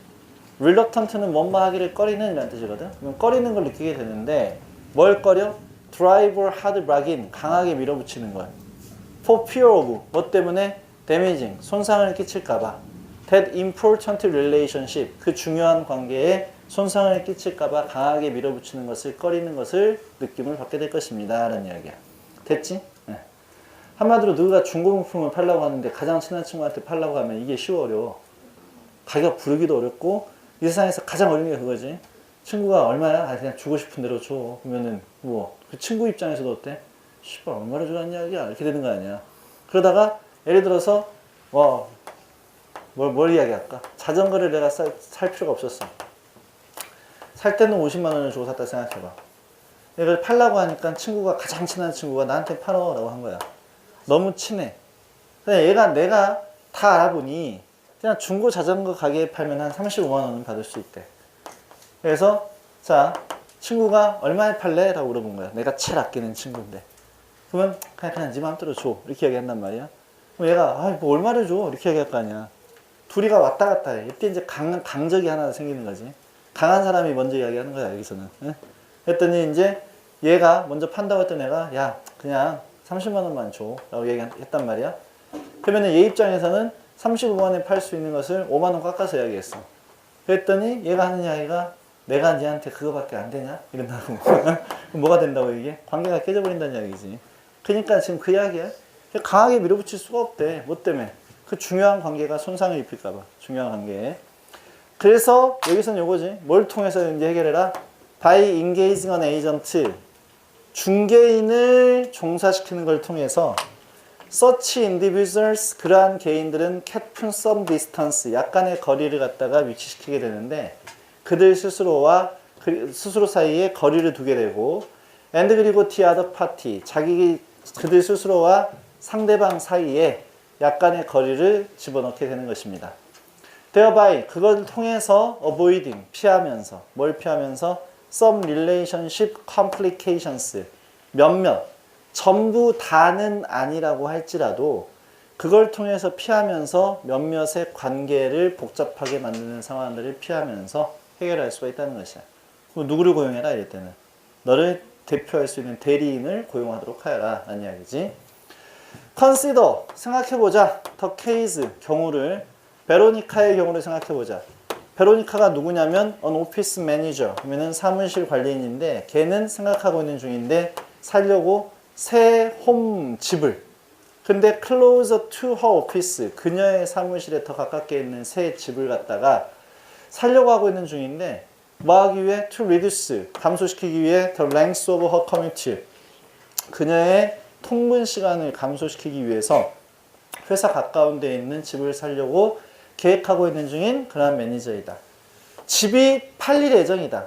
Speaker 1: reluctant는 뭐뭐 하기를 꺼리는 이라는 뜻이거든. 그럼 꺼리는 걸 느끼게 되는데 뭘 꺼려? drive or hard bargain, 강하게 밀어붙이는 거야. for fear of, 뭐 때문에? damaging, 손상을 끼칠까봐. that important relationship, 그 중요한 관계에 손상을 끼칠까봐 강하게 밀어붙이는 것을 꺼리는 것을 느낌을 받게 될 것입니다. 라는 이야기야. 됐지? 네. 한마디로 누가 중고용품을 팔라고 하는데 가장 친한 친구한테 팔라고 하면 이게 쉬워 어려워. 가격 부르기도 어렵고 이 세상에서 가장 어려운 게 그거지. 친구가 얼마야? 아, 그냥 주고 싶은 대로 줘. 그러면은 뭐 그 친구 입장에서도 어때? 씨발 얼마나 주라는 이야기야? 이렇게 되는 거 아니야. 그러다가 예를 들어서 뭘 이야기할까? 자전거를 내가 살 필요가 없었어. 살 때는 50만 원을 주고 샀다 생각해봐. 이걸 팔라고 하니까 친구가 가장 친한 친구가 나한테 팔어라고 한 거야. 너무 친해. 근데 얘가 내가 다 알아보니 그냥 중고 자전거 가게에 팔면 한 35만 원은 받을 수 있대. 그래서 자 친구가 얼마에 팔래? 라고 물어본 거야. 내가 제일 아끼는 친구인데. 그러면 그냥 네 마음대로 줘. 이렇게 얘기한단 말이야. 그럼 얘가 뭐 얼마를 줘? 이렇게 얘기할 거 아니야. 둘이가 왔다 갔다 해. 이때 이제 강적이 하나 생기는 거지. 강한 사람이 먼저 이야기하는 거야, 여기서는. 응? 그랬더니 이제 얘가 먼저 판다고 했던 애가 야 그냥 30만 원만 줘 라고 얘기했단 말이야. 그러면 얘 입장에서는 35만 원에 팔 수 있는 것을 5만 원 깎아서 이야기했어. 그랬더니 얘가 하는 이야기가 내가 니한테 그거밖에 안 되냐? 이런다고. 그럼 뭐가 된다고 이게? 관계가 깨져버린다는 이야기지. 그러니까 지금 그 이야기야. 강하게 밀어붙일 수가 없대. 뭐 때문에? 그 중요한 관계가 손상을 입힐까봐. 중요한 관계에. 그래서 여기서는 요거지. 뭘 통해서 이제 해결해라? By engaging an agent. 중개인을 종사시키는 걸 통해서 such individuals, 그러한 개인들은 keep some distance, 약간의 거리를 갖다가 위치시키게 되는데 그들 스스로 사이에 거리를 두게 되고 and 그리고 the other party, 그들 스스로와 상대방 사이에 약간의 거리를 집어넣게 되는 것입니다. thereby, 그걸 통해서 avoiding, 피하면서, 뭘 피하면서? some relationship complications, 몇몇, 전부 다는 아니라고 할지라도 그걸 통해서 피하면서 몇몇의 관계를 복잡하게 만드는 상황들을 피하면서 해결할 수가 있다는 것이야. 누구를 고용해라 이럴 때는 너를 대표할 수 있는 대리인을 고용하도록 하여라 라는 이야기지. consider, 생각해보자. the case, 경우를 베로니카의 경우를 생각해보자. 베로니카가 누구냐면 an office manager, 그러면은 사무실 관리인인데 걔는 생각하고 있는 중인데 살려고 새 홈 집을, 근데 closer to her office, 그녀의 사무실에 더 가깝게 있는 새 집을 갖다가 살려고 하고 있는 중인데 뭐 하기 위해? to reduce, 감소시키기 위해 the length of her commute, 그녀의 통근 시간을 감소시키기 위해서 회사 가까운 데에 있는 집을 살려고 계획하고 있는 중인 그러한 매니저이다. 집이 팔릴 예정이다.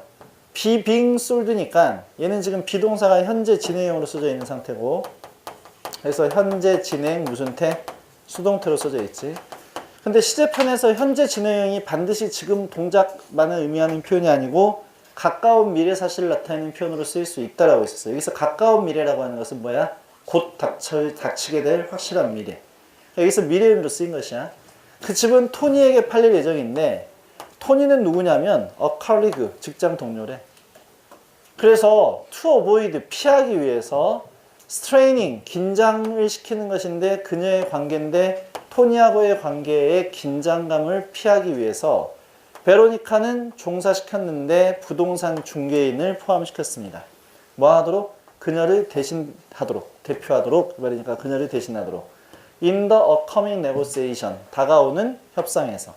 Speaker 1: be being sold니까 얘는 지금 비동사가 현재 진행형으로 써져 있는 상태고, 그래서 현재 진행 무슨 태? 수동태로 써져 있지. 근데 시제편에서 현재 진행형이 반드시 지금 동작만을 의미하는 표현이 아니고 가까운 미래 사실을 나타내는 표현으로 쓰일 수 있다라고 있었어요. 여기서 가까운 미래라고 하는 것은 뭐야? 곧 닥치게 될 확실한 미래. 여기서 미래 의미로 쓰인 것이야. 그 집은 토니에게 팔릴 예정인데 토니는 누구냐면 a colleague, 직장 동료래. 그래서 to avoid, 피하기 위해서 straining, 긴장을 시키는 것인데 그녀의 관계인데 토니하고의 관계의 긴장감을 피하기 위해서 베로니카는 종사시켰는데 부동산 중개인을 포함시켰습니다. 뭐 하도록? 그녀를 대신하도록, 대표하도록, 그러니까 그녀를 대신하도록. In the upcoming negotiation, 다가오는 협상에서.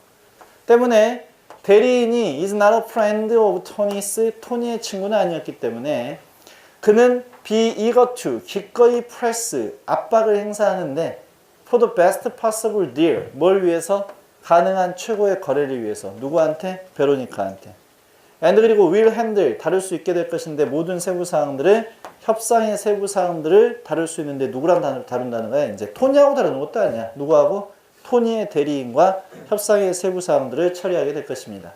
Speaker 1: 때문에 대리인이 is not a friend of Tony's, 토니의 친구는 아니었기 때문에 그는 be eager to, 기꺼이 press, 압박을 행사하는데 for the best possible deal, 뭘 위해서? 가능한 최고의 거래를 위해서. 누구한테? 베로니카한테. and 그리고 will handle, 다룰 수 있게 될 것인데 모든 세부사항들을, 협상의 세부사항들을 다룰 수 있는데 누구랑 다룬다는 거야? 이제 토니하고 다루는 것도 아니야. 누구하고? 토니의 대리인과 협상의 세부사항들을 처리하게 될 것입니다.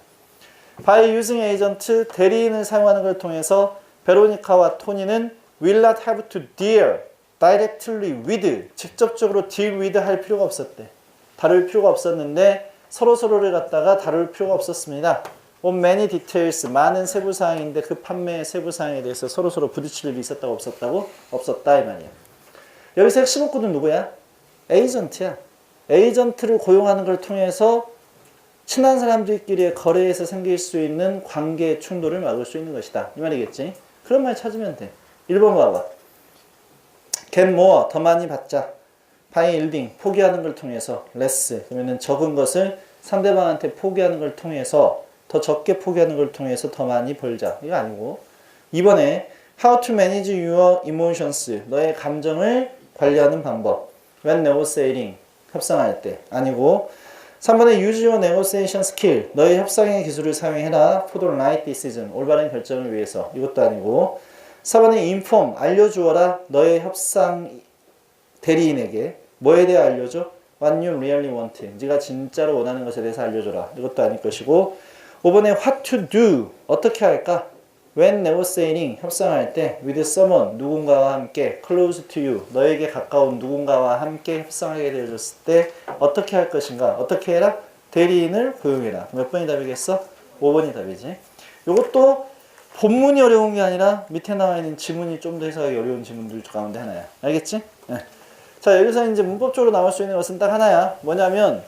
Speaker 1: by using agent, 대리인을 사용하는 걸 통해서 베로니카와 토니는 will not have to deal directly with, 직접적으로 deal with 할 필요가 없었대. 다룰 필요가 없었는데 서로서로를 갖다가 다룰 필요가 없었습니다. on many details 많은 세부 사항인데 그 판매의 세부 사항에 대해서 서로 부딪힐 일이 있었다고 없었다고? 없었다 이 말이야. 여기서 핵심 문구는 누구야? 에이전트야. 에이전트를 고용하는 걸 통해서 친한 사람들끼리의 거래에서 생길 수 있는 관계 충돌을 막을 수 있는 것이다. 이 말이겠지? 그런 말 찾으면 돼. 1번 봐봐. get more, 더 많이 받자. by yielding, 포기하는 걸 통해서. less, 그러면 적은 것을 상대방한테 포기하는 걸 통해서 더 적게 포기하는 걸 통해서 더 많이 벌자. 이거 아니고. 2번에 how to manage your emotions, 너의 감정을 관리하는 방법. when negotiating, 협상할 때. 아니고. 3번에 use your negotiation skill, 너의 협상의 기술을 사용해라. for the right decision, 올바른 결정을 위해서. 이것도 아니고. 4번에 inform, 알려주어라. 너의 협상 대리인에게 뭐에 대해 알려줘? What you really want, 네가 진짜로 원하는 것에 대해서 알려줘라. 이것도 아닐 것이고. 5번에 what to do, 어떻게 할까? When negotiating, 협상할 때 with someone, 누군가와 함께 close to you, 너에게 가까운 누군가와 함께 협상하게 되어졌을 때 어떻게 할 것인가? 어떻게 해라? 대리인을 고용해라. 몇 번이 답이겠어? 5번이 답이지. 이것도 본문이 어려운 게 아니라 밑에 나와 있는 지문이 좀 더 해석하기 어려운 지문들 가운데 하나야. 알겠지? 네. 자, 여기서 이제 문법적으로 나올 수 있는 것은 딱 하나야. 뭐냐면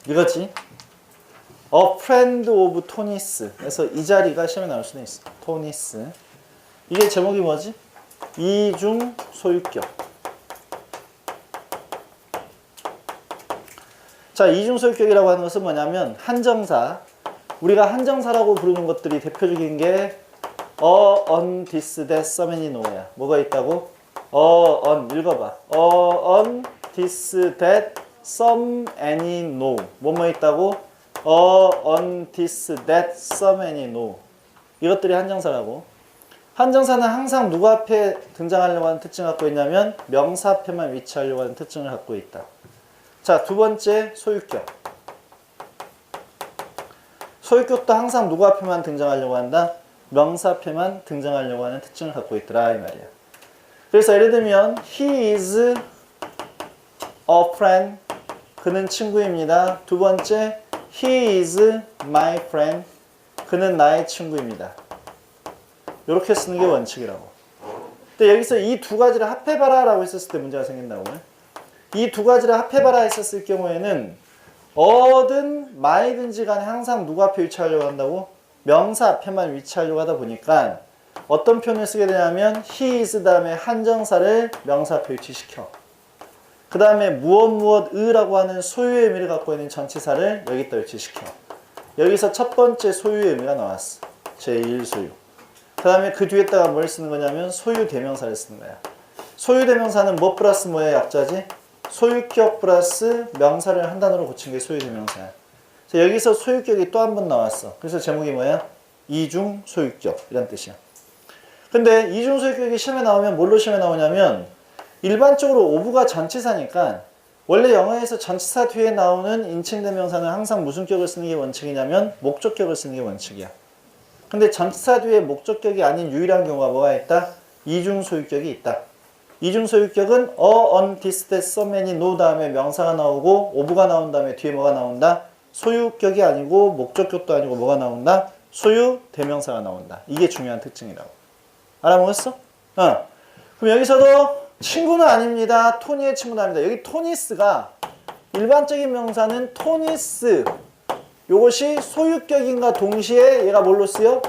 Speaker 1: 이거지. A friend of 토니스. 그래서 이 자리가 시험에 나올 수도 있어. 토니스. 이게 제목이 뭐지? 이중 소유격. 자, 이중 소유격이라고 하는 것은 뭐냐면 한정사. 우리가 한정사라고 부르는 것들이 대표적인 게 on, this, that, so many, no야. 뭐가 있다고? on, 읽어봐. on, this, that, some, any, no. 뭐뭐 있다고? on, this, that, some, any, no. 이것들이 한정사라고. 한정사는 항상 누구 앞에 등장하려고 하는 특징을 갖고 있냐면 명사 앞에만 위치하려고 하는 특징을 갖고 있다. 자, 두 번째 소유격. 소유격도 항상 누구 앞에만 등장하려고 한다? 명사 앞에만 등장하려고 하는 특징을 갖고 있더라 이 말이야. 그래서 예를 들면 he is a friend, 그는 친구입니다. 두 번째 he is my friend, 그는 나의 친구입니다. 이렇게 쓰는 게 원칙이라고. 근데 여기서 이 두 가지를 합해봐라 라고 했었을 때 문제가 생긴다고. 이 두 가지를 합해봐라 했었을 경우에는 어든 말이든지 간에 항상 누구 앞에 위치하려고 한다고? 명사 앞에만 위치하려고 하다 보니까 어떤 표현을 쓰게 되냐면 he is 다음에 한정사를 명사 앞에 위치시켜. 그 다음에 무엇 의라고 하는 소유의 의미를 갖고 있는 전치사를 여기다 위치시켜. 여기서 첫 번째 소유의 의미가 나왔어. 제1소유. 그 다음에 그 뒤에다가 뭘 쓰는 거냐면 소유 대명사를 쓰는 거야. 소유 대명사는 뭐 플러스 뭐의 약자지? 소유격 플러스 명사를 한 단어로 고친 게 소유 대명사야. 그래서 여기서 소유격이 또 한 번 나왔어. 그래서 제목이 뭐야? 이중 소유격 이란 뜻이야. 근데 이중 소유격이 시험에 나오면 뭘로 시험에 나오냐면 일반적으로 오브가 전치사니까 원래 영어에서 전치사 뒤에 나오는 인칭 대명사는 항상 무슨 격을 쓰는 게 원칙이냐면 목적격을 쓰는 게 원칙이야. 근데 전치사 뒤에 목적격이 아닌 유일한 경우가 뭐가 있다? 이중 소유격이 있다. 이중 소유격은 on, this, that, so many, no 다음에 명사가 나오고 오브가 나온 다음에 뒤에 뭐가 나온다? 소유격이 아니고 목적격도 아니고 뭐가 나온다? 소유 대명사가 나온다. 이게 중요한 특징이라고. 알아먹었어? 그럼 여기서도 친구는 아닙니다. 토니의 친구는 아닙니다. 여기 토니스가 일반적인 명사는 토니스. 이것이 소유격인가 동시에 얘가 뭘로 쓰여?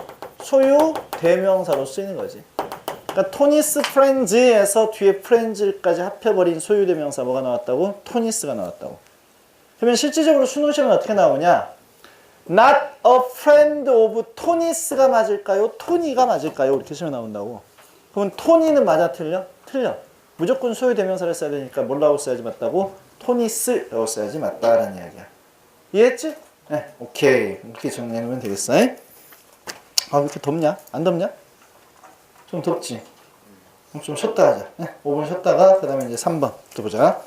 Speaker 1: 소유 대명사로 쓰이는 거지. 그러니까 토니스 프렌즈에서 뒤에 프렌즈까지 합해버린 소유 대명사 뭐가 나왔다고? 토니스가 나왔다고. 그러면 실질적으로 수능 시험은 어떻게 나오냐? Not a friend of 토니스가 맞을까요? 토니가 맞을까요? 이렇게 시험에 나온다고. 그러면 토니는 맞아 틀려? 틀려. 무조건 소유 대명사를 써야 되니까 뭐라고 써야지 맞다고? 토니스라고 써야지 맞다라는 이야기야. 이해했지? 네, 오케이. 이렇게 정리해놓으면 되겠어. 왜 이렇게 덥냐? 안 덥냐? 좀 덥지? 그럼 좀 쉬었다 하자. 네, 5분 쉬었다가 그 다음에 이제 3번 또 보자.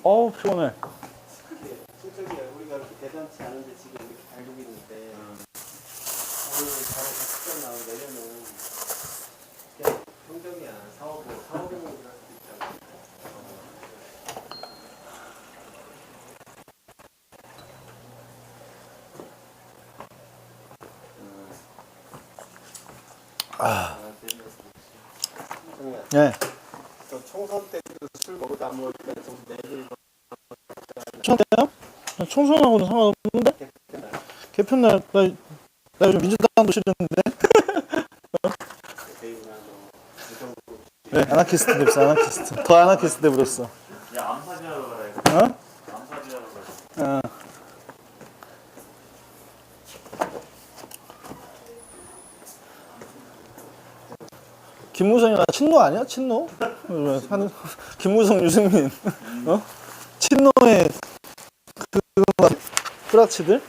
Speaker 1: 어우 피곤해.
Speaker 2: 친척이 우리가 이렇게 대단치 않은데 지금 이렇게 달리고 있는데 오늘 바로 직접 나오고 내려는 그냥 평정이야. 사오봉을 할 수도 있잖아. 친척이야.
Speaker 1: 네.
Speaker 2: 너 총선 때도 술 먹어도 안 먹으니까 좀 내일
Speaker 1: 청소요? 청소하고는 상관없는데? 개편날 나 요즘 민주당도 싫은데?
Speaker 2: 대이나 너 무정부
Speaker 1: 네, 아나키스트 됐어, 아나키스트. 더 아나키스트 돼버렸어.
Speaker 3: 야, 암사지하러 가라 이거.
Speaker 1: 어?
Speaker 3: 암사지하러 가라.
Speaker 1: 어. 김무성이가 친노 아니야? 친노? 김무성, 유승민. 어? 친노의 그거 프라치들?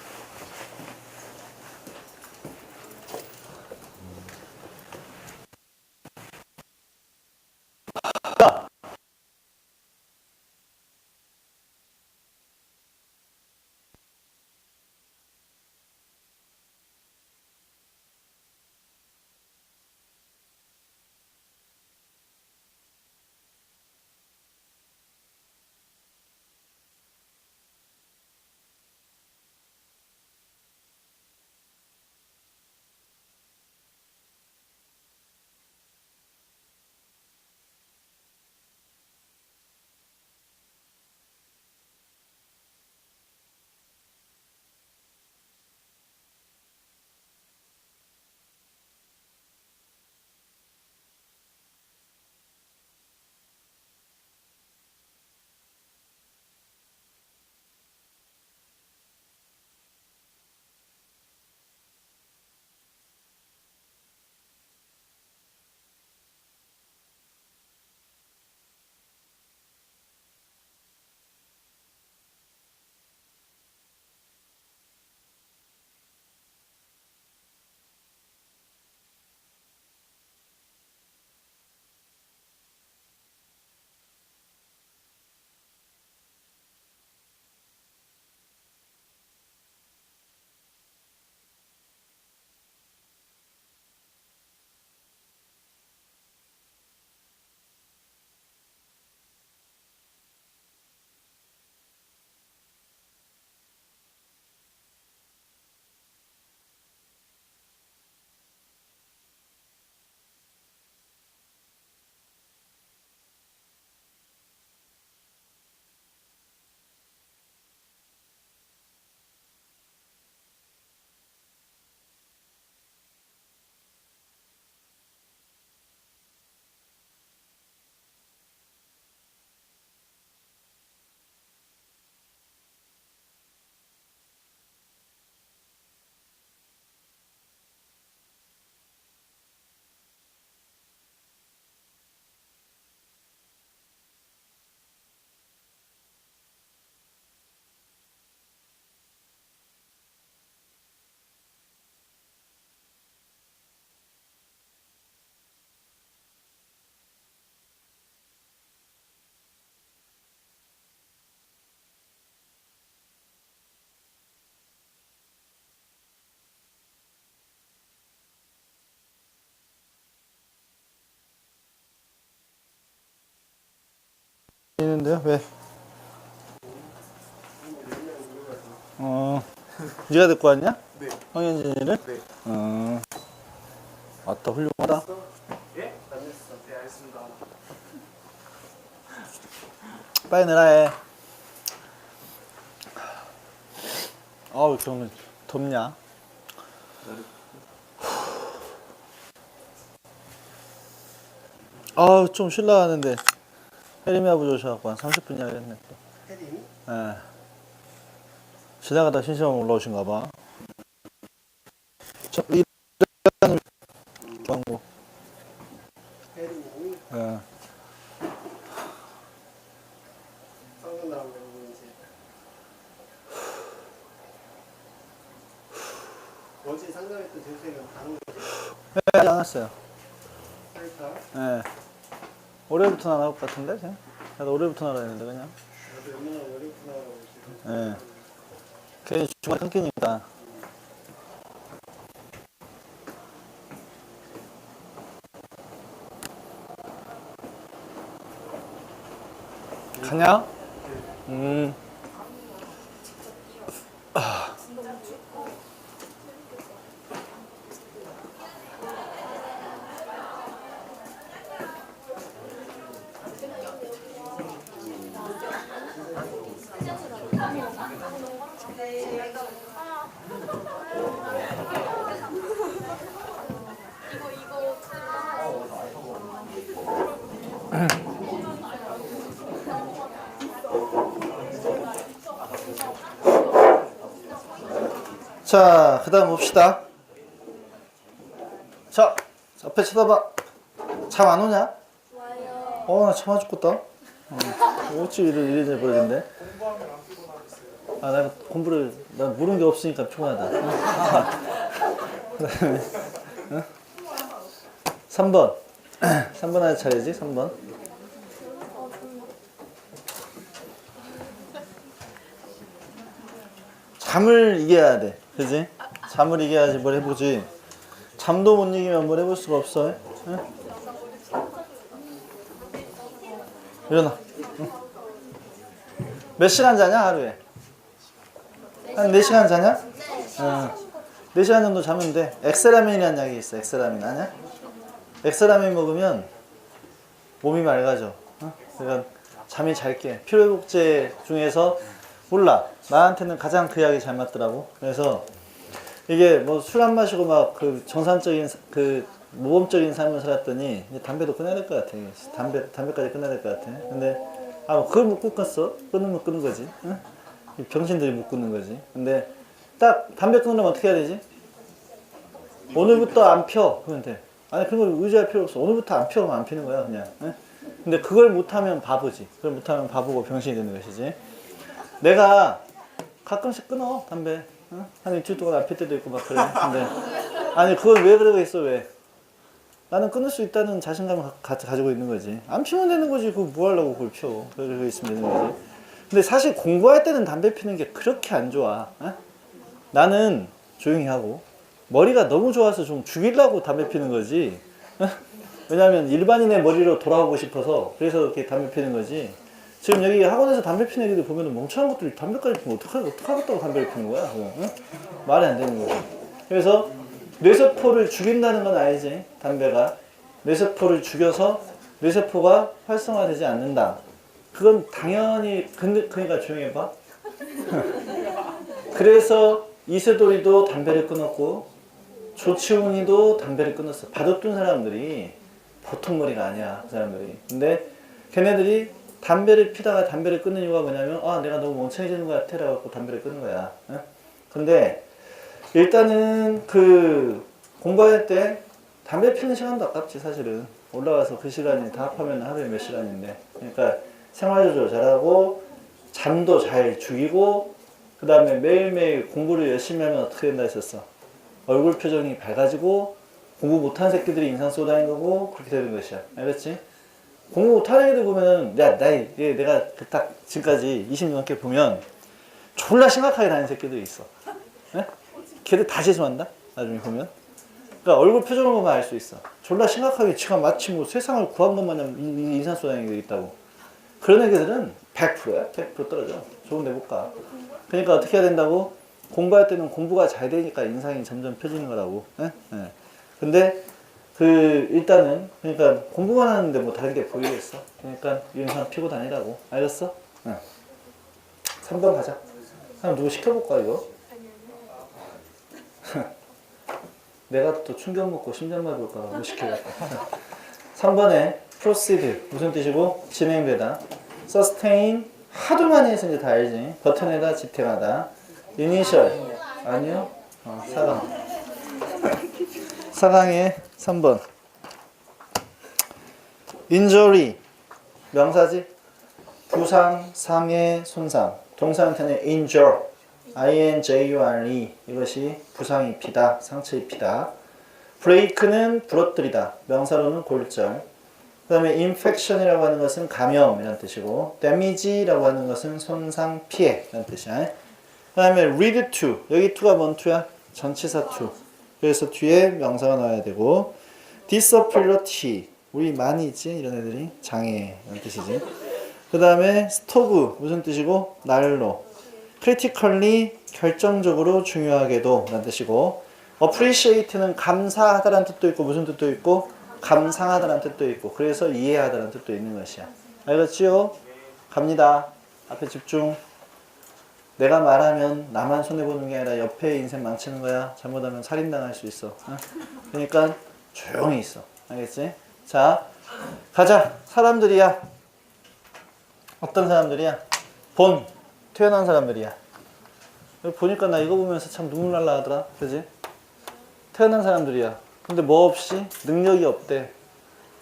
Speaker 1: 있는데요? 왜? 네가 데리고 왔냐?
Speaker 2: 네.
Speaker 1: 황현진이를?
Speaker 2: 네.
Speaker 1: 왔다 훌륭하다.
Speaker 2: 예? 안 됐어. 네, 알겠습니다.
Speaker 1: 빨리 내라 해. 왜 이렇게 오늘 덥냐? 좀 쉴라 하는데 혜림이 아버지 오셔갖고 한 30분이나 했네 또.
Speaker 2: 혜림이?
Speaker 1: 예. 지나가다 심심하면 올라오신가 봐. 이라는 광고.
Speaker 2: 혜림이?
Speaker 1: 예.
Speaker 2: 쌍문 나오면 이제 어제 상담했던 재수생은 다른 거지?
Speaker 1: 예, 아직 안 왔어요.
Speaker 2: 사이타?
Speaker 1: 예. 올해부터 나올 것 같은데? 나도 올해부터 나라 했는데 그냥.
Speaker 2: 나도 연락
Speaker 1: 예. 괜히 중간에 끊기니까. 가냐? 자, 그 다음 봅시다. 자, 앞에 쳐다봐. 잠 안 오냐? 와요. 나 참아 죽겠다. 어찌 이래 버리는데? 아, 내가 공부를, 나 모르는 게 없으니까 피곤하다. 그 다음에, 3번. 3번 할 차례지, 3번. 잠을 이겨야 돼. 그지? 잠을 이겨야지 뭘 해보지. 잠도 못 이기면 뭘 해볼 수가 없어. 응? 일어나. 응. 몇 시간 자냐, 하루에? 한 4시간 자냐? 응. 4시간 정도 자면 돼. 엑스라민이라는 약이 있어. 엑스라민 아냐? 엑스라민 먹으면 몸이 맑아져. 응? 그러니까 잠이 잘 깨. 피로회복제 중에서 몰라. 나한테는 가장 그 약이 잘 맞더라고. 그래서 이게 뭐 술 안 마시고 막 그 정상적인 그 모범적인 삶을 살았더니 이제 담배도 끊어야 될 것 같아. 담배까지 끊어야 될 것 같아. 근데 그걸 못 끊겠어? 끊으면 끊는 거지. 응? 이 병신들이 못 끊는 거지. 근데 딱 담배 끊으려면 어떻게 해야 되지? 오늘부터 안 펴. 그러면 돼. 아니 그런 걸 의지할 필요 없어. 오늘부터 안 펴. 그러면 안 피는 거야 그냥. 응? 근데 그걸 못하면 바보지. 그걸 못하면 바보고 병신이 되는 것이지. 내가 가끔씩 끊어 담배. 응? 한 일주일 동안 안 필 때도 있고 막 그래. 근데 아니 그걸 왜 그러고 있어 왜? 나는 끊을 수 있다는 자신감을 가지고 있는 거지. 안 피면 되는 거지. 그거 뭐 하려고 그걸 펴. 그러고 있으면 되는 거지. 근데 사실 공부할 때는 담배 피는 게 그렇게 안 좋아. 응? 나는 조용히 하고 머리가 너무 좋아서 좀 죽이려고 담배 피는 거지. 응? 왜냐하면 일반인의 머리로 돌아오고 싶어서 그래서 이렇게 담배 피는 거지. 지금 여기 학원에서 담배 피는 애들 보면 멍청한 것들이 담배까지 피면 어떡하겠다고 담배를 피는 거야? 응? 말이 안 되는 거지. 그래서 뇌세포를 죽인다는 건 아니지. 담배가 뇌세포를 죽여서 뇌세포가 활성화되지 않는다. 그건 당연히 그러니까 조용히 해봐. 그래서 이세돌이도 담배를 끊었고 조치훈이도 담배를 끊었어. 바둑둔 사람들이 보통 머리가 아니야. 그 사람들이. 근데 걔네들이 담배를 피다가 담배를 끊는 이유가 뭐냐면 내가 너무 멍청해지는 것 같아 라고 담배를 끊는 거야. 응? 근데 일단은 그 공부할 때 담배 피는 시간도 아깝지 사실은. 올라가서 그 시간이 다 합하면 하루에 몇 시간인데. 그러니까 생활조절 잘하고 잠도 잘 죽이고 그 다음에 매일매일 공부를 열심히 하면 어떻게 된다 했었어? 얼굴 표정이 밝아지고 공부 못한 새끼들이 인상 쏟아낸 거고 그렇게 되는 것이야. 알겠지? 공부 못하는 애들 보면은 내가 딱 지금까지 20년 넘게 보면 졸라 심각하게 다니는 새끼들이 있어. 네? 걔들 다 재수한다? 나중에 보면. 그러니까 얼굴 표정을 보면 알 수 있어. 졸라 심각하게 지가 마치 뭐 세상을 구한 것 마냥 인상 쏟아내는 게 있다고. 그런 애들은 100%야. 100% 떨어져. 좋은 데 못 가. 그러니까 어떻게 해야 된다고? 공부할 때는 공부가 잘 되니까 인상이 점점 펴지는 거라고. 네? 네. 근데 일단은 그러니까 공부만 하는데 뭐 다른 게 보이겠어. 그러니까 인상 피고 다니라고. 알겠어? 응. 3번 가자. 한번 누구 시켜볼까 이거? 내가 또 충격 먹고 심장마비 볼까 못 시켜야겠다. 3번에 proceed 무슨 뜻이고? 진행되다. sustain 하도 많이 해서 이제 다 알지. 버텨내다, 지탱하다. initial 아니요? 4강의 3번 injury 명사지. 부상, 상해, 손상. 동사한테는 injure injure 이것이 부상 입히다, 상처 입히다. break는 부러뜨리다. 명사로는 골절. 그 다음에 infection이라고 하는 것은 감염이라는 뜻이고 damage라고 하는 것은 손상, 피해 라는 뜻이야. 그 다음에 lead to, 여기 to가 뭔 to야? 전치사 to. 그래서 뒤에 명사가 나와야 되고 disability, 우리 많이 있지? 이런 애들이 장애라는 뜻이지. 그 다음에 stove, 무슨 뜻이고? 난로. critically, 결정적으로 중요하게도 라는 뜻이고 appreciate는 감사하다라는 뜻도 있고 무슨 뜻도 있고 감상하다라는 뜻도 있고 그래서 이해하다라는 뜻도 있는 것이야. 알겠지요? 갑니다. 앞에 집중. 내가 말하면 나만 손해보는 게 아니라 옆에 인생 망치는 거야. 잘못하면 살인당할 수 있어. 어? 그러니까 조용히 있어. 알겠지? 자, 가자. 사람들이야. 어떤 사람들이야? 태어난 사람들이야. 보니까 나 이거 보면서 참 눈물 날라 하더라. 그지? 태어난 사람들이야. 근데 뭐 없이? 능력이 없대.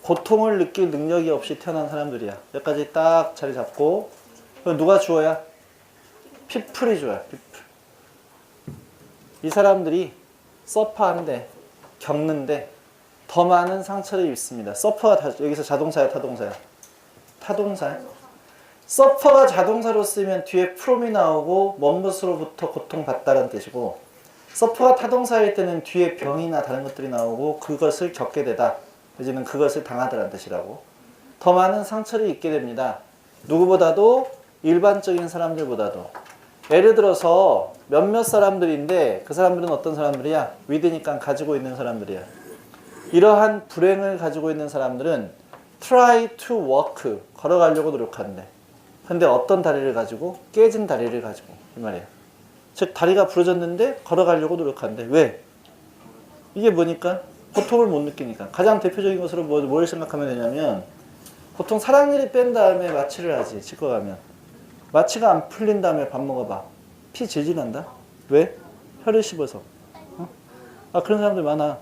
Speaker 1: 고통을 느낄 능력이 없이 태어난 사람들이야. 여기까지 딱 자리 잡고. 그럼 누가 주어야? 피플이 주어야. 피플. 이 사람들이 서퍼한데, 겪는데 더 많은 상처를 입습니다. 서퍼가 여기서 자동사야, 타동사야? 타동사야. 서퍼가 자동사로 쓰면 뒤에 from이 나오고 먼 것으로부터 고통받다라는 뜻이고 서퍼가 타동사일 때는 뒤에 병이나 다른 것들이 나오고 그것을 겪게 되다. 이제는 그것을 당하다라는 뜻이라고. 더 많은 상처를 입게 됩니다. 누구보다도 일반적인 사람들보다도. 예를 들어서 몇몇 사람들인데 그 사람들은 어떤 사람들이야? 위드니까 가지고 있는 사람들이야. 이러한 불행을 가지고 있는 사람들은 try to walk, 걸어가려고 노력한대. 근데 어떤 다리를 가지고? 깨진 다리를 가지고 이 말이야. 즉 다리가 부러졌는데 걸어가려고 노력한대. 왜? 이게 뭐니까? 고통을 못 느끼니까. 가장 대표적인 것으로 뭘 생각하면 되냐면 보통 사랑니를 뺀 다음에 마취를 하지. 치과 가면 마취가 안 풀린 다음에 밥 먹어봐. 피 질질 난다. 왜? 혀를 씹어서. 아 그런 사람들 많아.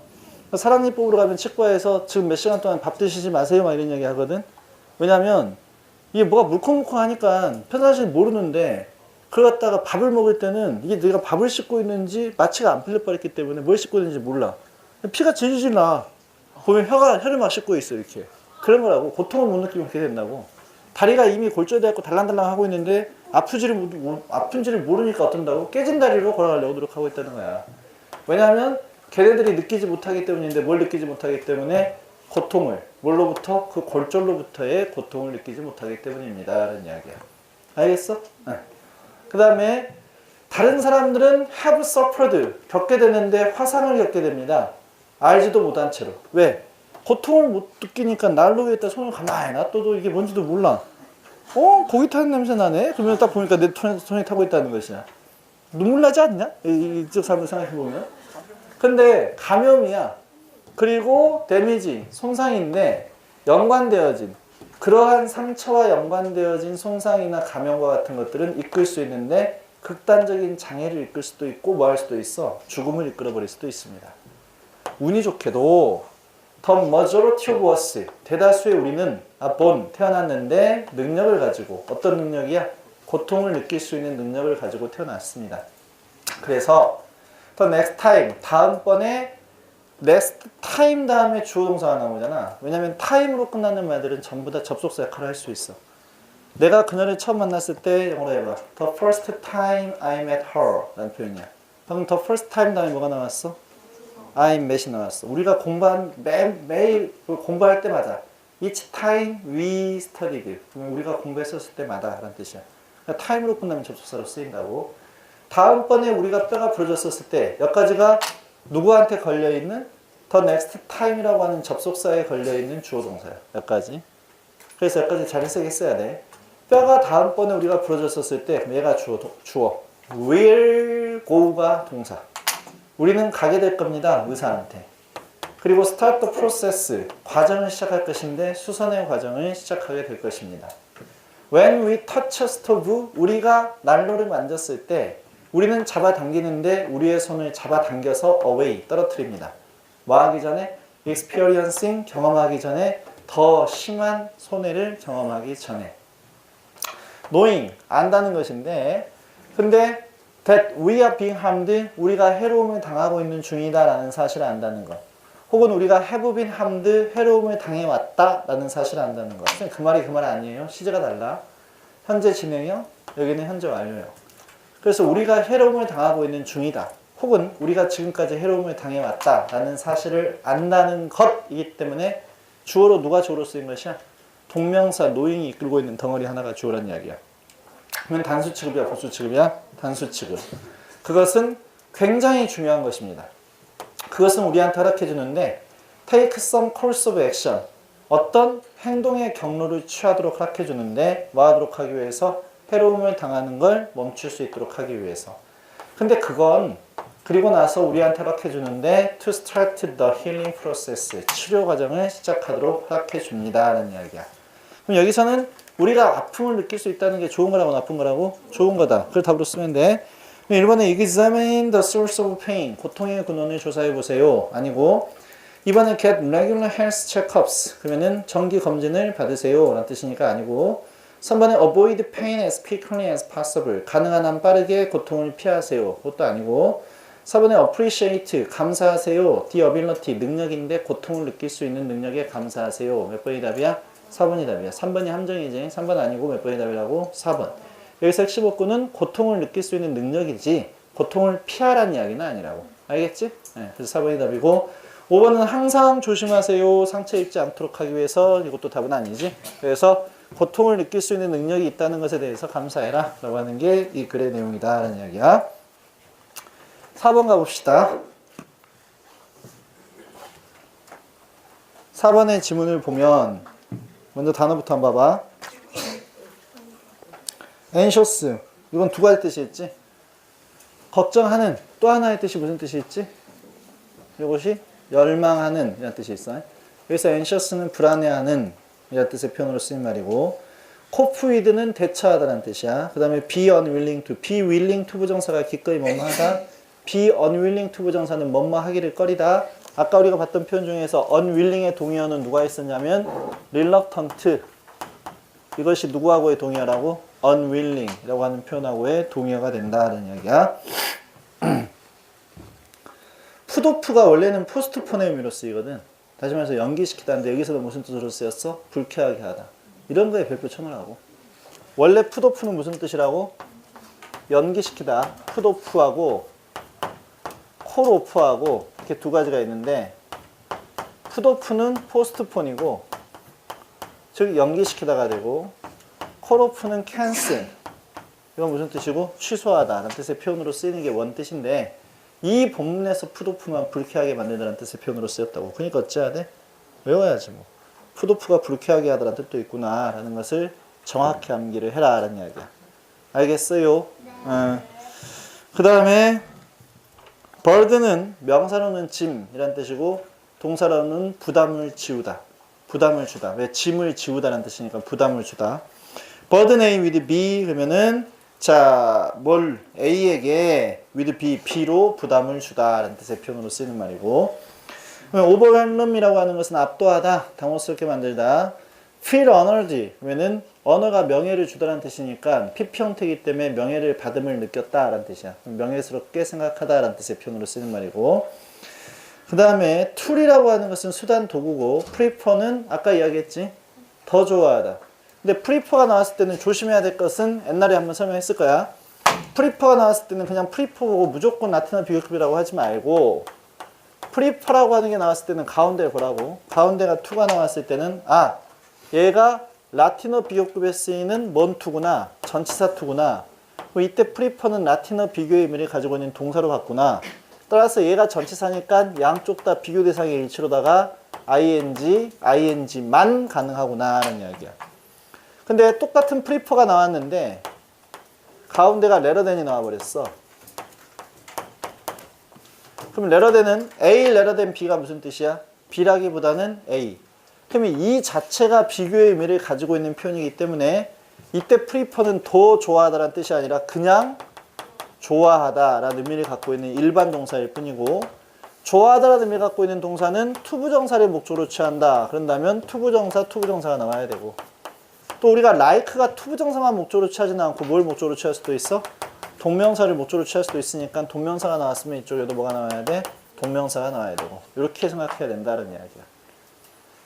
Speaker 1: 사랑니 뽑으러 가면 치과에서 지금 몇 시간 동안 밥 드시지 마세요 막 이런 얘기 하거든. 왜냐면 이게 뭐가 물컹물컹하니까 평상시에 모르는데 그걸 갖다가 밥을 먹을 때는 이게 내가 밥을 씹고 있는지 마취가 안 풀려버렸기 때문에 뭘 씹고 있는지 몰라. 피가 질질 나. 보면 혀를 막 씹고 있어 이렇게. 그런 거라고. 고통을 못 느끼면 그렇게 된다고. 다리가 이미 골절돼갖고 달랑달랑 하고 있는데 아픈지를 모르니까 어떤다고? 깨진 다리로 걸어가려고 노력하고 있다는 거야. 왜냐하면 걔네들이 느끼지 못하기 때문인데 뭘 느끼지 못하기 때문에 고통을 뭘로부터? 그 골절로부터의 고통을 느끼지 못하기 때문입니다. 라는 이야기야. 알겠어? 네. 그 다음에 다른 사람들은 have suffered, 겪게 되는데 화상을 겪게 됩니다. 알지도 못한 채로. 왜? 고통을 못 느끼니까 난로 위에다 손을 가만히 놔둬도 이게 뭔지도 몰라. 고기 타는 냄새 나네? 그러면 딱 보니까 내 손이 타고 있다는 것이야. 눈물 나지 않냐? 이쪽 사람들 생각해보면. 근데 감염이야. 그리고 데미지, 손상인데 연관되어진 그러한 상처와 연관되어진 손상이나 감염과 같은 것들은 이끌 수 있는데 극단적인 장애를 이끌 수도 있고 뭐 할 수도 있어? 죽음을 이끌어버릴 수도 있습니다. 운이 좋게도 The majority of us, 대다수의 우리는 태어났는데 능력을 가지고 어떤 능력이야? 고통을 느낄 수 있는 능력을 가지고 태어났습니다. 그래서 The next time, 다음번에 next time 다음에 주어 동사가 나오잖아. 왜냐면 time으로 끝나는 말들은 전부 다 접속사 역할을 할 수 있어. 내가 그녀를 처음 만났을 때 영어로 해봐. The first time I met her 라는 표현이야. 방금 the first time 다음에 뭐가 나왔어? I met이 나왔어. 우리가 매일 공부할 때마다 each time we studied. 우리가 공부했었을 때마다 라는 뜻이야. 그러니까 time으로 끝나면 접속사로 쓰인다고. 다음번에 우리가 뼈가 부러졌었을 때 여기까지가 누구한테 걸려있는 the next time이라고 하는 접속사에 걸려있는 주어 동사야. 여기까지. 그래서 여기까지 잘 해석해 써야 돼. 뼈가 다음번에 우리가 부러졌었을 때 얘가 주어. will go가 동사. 우리는 가게 될 겁니다. 의사한테. 그리고 start the process. 과정을 시작할 것인데 수선의 과정을 시작하게 될 것입니다. When we touch a stove. 우리가 난로를 만졌을 때 우리는 잡아당기는데 우리의 손을 잡아당겨서 away, 떨어뜨립니다. 뭐 하기 전에? experiencing, 경험하기 전에, 더 심한 손해를 경험하기 전에. knowing, 안다는 것인데 근데 that we are being harmed, 우리가 해로움을 당하고 있는 중이다 라는 사실을 안다는 것. 혹은 우리가 have been harmed, 해로움을 당해왔다 라는 사실을 안다는 거. 그 말이 그 말 아니에요. 시제가 달라. 현재 진행형, 여기는 현재 완료형. 그래서 우리가 해로움을 당하고 있는 중이다. 혹은 우리가 지금까지 해로움을 당해왔다 라는 사실을 안다는 것이기 때문에 주어로 누가 주어로 쓰인 것이야? 동명사 knowing이 이끌고 있는 덩어리 하나가 주어란 이야기야. 그러면 단수 취급이야, 보수 취급이야? 단수 취급. 그것은 굉장히 중요한 것입니다. 그것은 우리한테 허락해 주는데 take some course of action. 어떤 행동의 경로를 취하도록 허락해 주는데 뭐 하도록 하기 위해서? 해로움을 당하는 걸 멈출 수 있도록 하기 위해서. 근데 그건 그리고 나서 우리한테 허락해 주는데 to start the healing process. 치료 과정을 시작하도록 허락해 줍니다 라는 이야기야. 그럼 여기서는 우리가 아픔을 느낄 수 있다는 게 좋은 거라고 나쁜 거라고? 좋은 거다. 그걸 답으로 쓰면 돼. 1번에 examine the source of pain. 고통의 근원을 조사해 보세요. 아니고 2번에 get regular health checkups. 그러면은 정기 검진을 받으세요 라는 뜻이니까 아니고 3번에 avoid pain as quickly as possible. 가능한 한 빠르게 고통을 피하세요. 그것도 아니고 4번에 appreciate. 감사하세요. the ability. 능력인데 고통을 느낄 수 있는 능력에 감사하세요. 몇 번이 답이야? 4번이 답이야. 3번이 함정이지. 3번 아니고 몇 번이 답이라고? 4번. 여기서 핵심 복구는 고통을 느낄 수 있는 능력이지 고통을 피하라는 이야기는 아니라고. 알겠지? 네, 그래서 4번이 답이고 5번은 항상 조심하세요. 상처 입지 않도록 하기 위해서. 이것도 답은 아니지. 그래서 고통을 느낄 수 있는 능력이 있다는 것에 대해서 감사해라 라고 하는 게 이 글의 내용이다 라는 이야기야. 4번 가봅시다. 4번의 지문을 보면 먼저 단어부터 한번 봐봐. anxious. 이건 두 가지 뜻이 있지. 걱정하는. 또 하나의 뜻이 무슨 뜻이 있지? 이것이 열망하는 이라는 뜻이 있어. 여기서 anxious는 불안해하는 이라는 뜻의 표현으로 쓰인 말이고 cope with는 대처하다라는 뜻이야. 그 다음에 be unwilling to. be willing to 부정사가 기꺼이 뭐뭐 하다. be unwilling to 부정사는 뭐뭐 하기를 꺼리다. 아까 우리가 봤던 표현 중에서 unwilling의 동의어는 누가 있었냐면 reluctant. 이것이 누구하고의 동의어라고? unwilling이라고 하는 표현하고의 동의어가 된다는 이야기야. 푸도프가 원래는 포스트폰의 의미로 쓰이거든. 다시 말해서 연기시키다는데 여기서도 무슨 뜻으로 쓰였어? 불쾌하게 하다. 이런 거에 별표 쳐놓으라고. 원래 푸도프는 무슨 뜻이라고? 연기시키다. 푸도프하고 콜오프하고 이렇게 두 가지가 있는데 푸도프는 포스트폰이고 즉 연기시키다가 되고 콜오프는 cancel. 이건 무슨 뜻이고? 취소하다 라는 뜻의 표현으로 쓰이는 게 원 뜻인데 이 본문에서 푸도프만 불쾌하게 만든다는 뜻의 표현으로 쓰였다고. 그러니까 어찌해야 돼? 외워야지 뭐. 푸도프가 불쾌하게 하다라는 뜻도 있구나 라는 것을 정확히 암기를 해라 라는 이야기야. 알겠어요? 네. 그 다음에 burden은 명사로는 짐이란 뜻이고 동사로는 부담을 지우다. 부담을 주다. 왜? 짐을 지우다라는 뜻이니까 부담을 주다. burden A with B 그러면은 자, 뭘 A에게 with B, B로 부담을 주다 라는 뜻의 표현으로 쓰이는 말이고 overwhelm이라고 하는 것은 압도하다, 당혹스럽게 만들다. feel honored 그러면은 언어가 명예를 주다라는 뜻이니까 PP 형태이기 때문에 명예를 받음을 느꼈다 라는 뜻이야. 명예스럽게 생각하다 라는 뜻의 표현으로 쓰이는 말이고 그 다음에 tool이라고 하는 것은 수단, 도구고 prefer는 아까 이야기했지? 더 좋아하다. 근데 prefer가 나왔을 때는 조심해야 될 것은 옛날에 한번 설명했을 거야. prefer가 나왔을 때는 그냥 prefer 보고 무조건 라틴어 비교급이라고 하지 말고 prefer라고 하는 게 나왔을 때는 가운데 보라고. 가운데가 to가 나왔을 때는 아 얘가 라틴어 비교급에 쓰이는 뭔 to구나 전치사 to구나 이때 prefer는 라틴어 비교의 의미를 가지고 있는 동사로 봤구나. 따라서 얘가 전치사니까 양쪽 다 비교 대상의 일치로다가 ing만 가능하구나 라는 이야기야. 근데 똑같은 prefer가 나왔는데 가운데가 rather than이 나와버렸어. 그럼 rather than은 A rather than B가 무슨 뜻이야? B라기보다는 A. 그러면 이 자체가 비교의 의미를 가지고 있는 표현이기 때문에 이때 prefer는 더 좋아하다라는 뜻이 아니라 그냥 좋아하다라는 의미를 갖고 있는 일반 동사일 뿐이고 좋아하다라는 의미를 갖고 있는 동사는 투부정사를 목적으로 취한다. 그런다면 투부정사가 나와야 되고 또 우리가 like가 투부정사만 목적으로 취하지는 않고 뭘 목적으로 취할 수도 있어? 동명사를 목적으로 취할 수도 있으니까 동명사가 나왔으면 이쪽에도 뭐가 나와야 돼? 동명사가 나와야 되고 이렇게 생각해야 된다는 이야기야.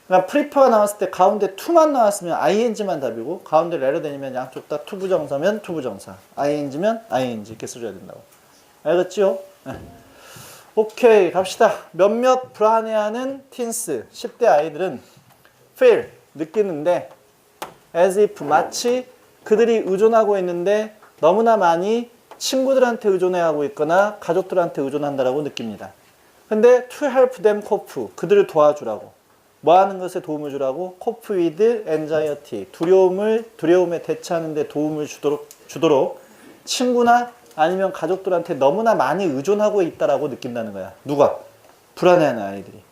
Speaker 1: 그러니까 prefer가 나왔을 때 가운데 to만 나왔으면 ing만 답이고 가운데 rather than이면 양쪽 다 to 부정사면 to 부정사, ing면 ing 이렇게 써줘야 된다고. 알겠지요? 네. 오케이 갑시다. 몇몇 불안해하는 teens 10대 아이들은 feel 느끼는데 as if 마치 그들이 의존하고 있는데 너무나 많이 친구들한테 의존해하고 있거나 가족들한테 의존한다라고 느낍니다. 근데 to help them cope 그들을 도와주라고 뭐 하는 것에 도움을 주라고 cope with anxiety 두려움에 대처하는 데 도움을 주도록 친구나 아니면 가족들한테 너무나 많이 의존하고 있다라고 느낀다는 거야. 누가? 불안해하는 아이들이.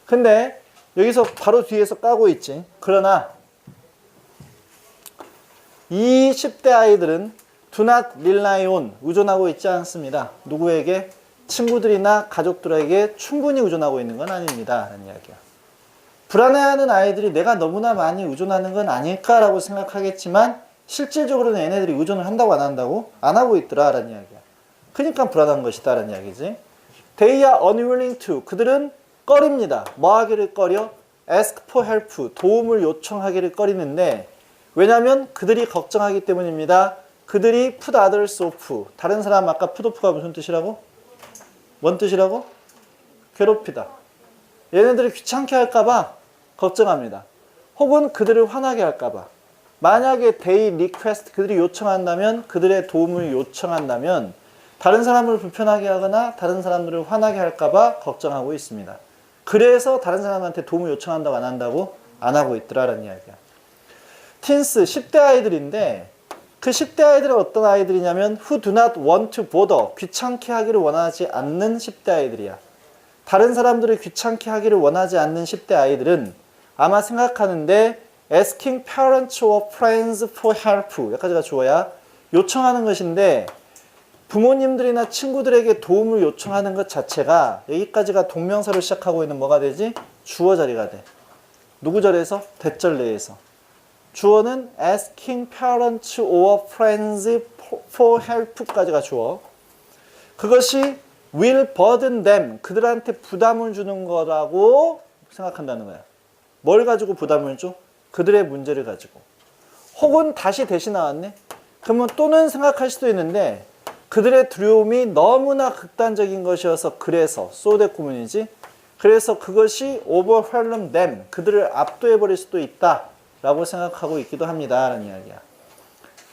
Speaker 1: 근데 여기서 바로 뒤에서 까고 있지. 그러나 이 10대 아이들은 do not rely on 의존하고 있지 않습니다. 누구에게? 친구들이나 가족들에게 충분히 의존하고 있는 건 아닙니다. 라는 이야기야. 불안해하는 아이들이 내가 너무나 많이 의존하는 건 아닐까라고 생각하겠지만 실질적으로는 얘네들이 의존을 한다고 안 한다고? 안 하고 있더라 라는 이야기야. 그러니까 불안한 것이다 라는 이야기지. They are unwilling to 그들은 꺼립니다. 뭐 하기를 꺼려? ask for help 도움을 요청하기를 꺼리는데 왜냐하면 그들이 걱정하기 때문입니다. 그들이 put others off 다른 사람 아까 put off가 무슨 뜻이라고? 뭔 뜻이라고? 괴롭히다. 얘네들이 귀찮게 할까봐 걱정합니다. 혹은 그들을 화나게 할까봐. 만약에 they request 그들이 요청한다면 그들의 도움을 요청한다면 다른 사람을 불편하게 하거나 다른 사람들을 화나게 할까봐 걱정하고 있습니다. 그래서 다른 사람한테 도움을 요청한다고 안 한다고? 안 하고 있더라라는 이야기야. teens 10대 아이들인데 그 10대 아이들은 어떤 아이들이냐면 who do not want to bother 귀찮게 하기를 원하지 않는 10대 아이들이야. 다른 사람들을 귀찮게 하기를 원하지 않는 10대 아이들은 아마 생각하는데 asking parents or friends for help 여기까지가 주어야 요청하는 것인데 부모님들이나 친구들에게 도움을 요청하는 것 자체가 여기까지가 동명사로 시작하고 있는 뭐가 되지? 주어 자리가 돼. 누구 절에서? 대절 내에서. 주어는 asking parents or friends for help까지가 주어. 그것이 will burden them 그들한테 부담을 주는 거라고 생각한다는 거야. 뭘 가지고 부담을 줘? 그들의 문제를 가지고. 혹은 다시 대시 나왔네. 그러면 또는 생각할 수도 있는데 그들의 두려움이 너무나 극단적인 것이어서 그래서 so 구문이지. 그래서 그것이 overwhelm them 그들을 압도해버릴 수도 있다 라고 생각하고 있기도 합니다 라는 이야기야.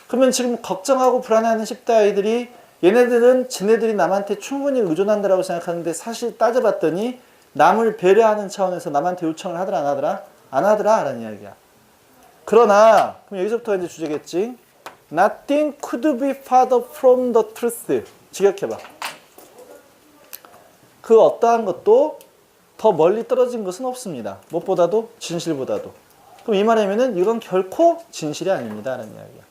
Speaker 1: 그러면 지금 걱정하고 불안해하는 10대 아이들이 얘네들은 쟤네들이 남한테 충분히 의존한다라고 생각하는데 사실 따져봤더니 남을 배려하는 차원에서 남한테 요청을 하더라 안 하더라? 안 하더라 라는 이야기야. 그러나 그럼 여기서부터 이제 주제겠지. Nothing could be farther from the truth. 직역해봐. 그 어떠한 것도 더 멀리 떨어진 것은 없습니다. 무엇보다도 진실보다도. 그럼 이 말이면은 이건 결코 진실이 아닙니다 라는 이야기야.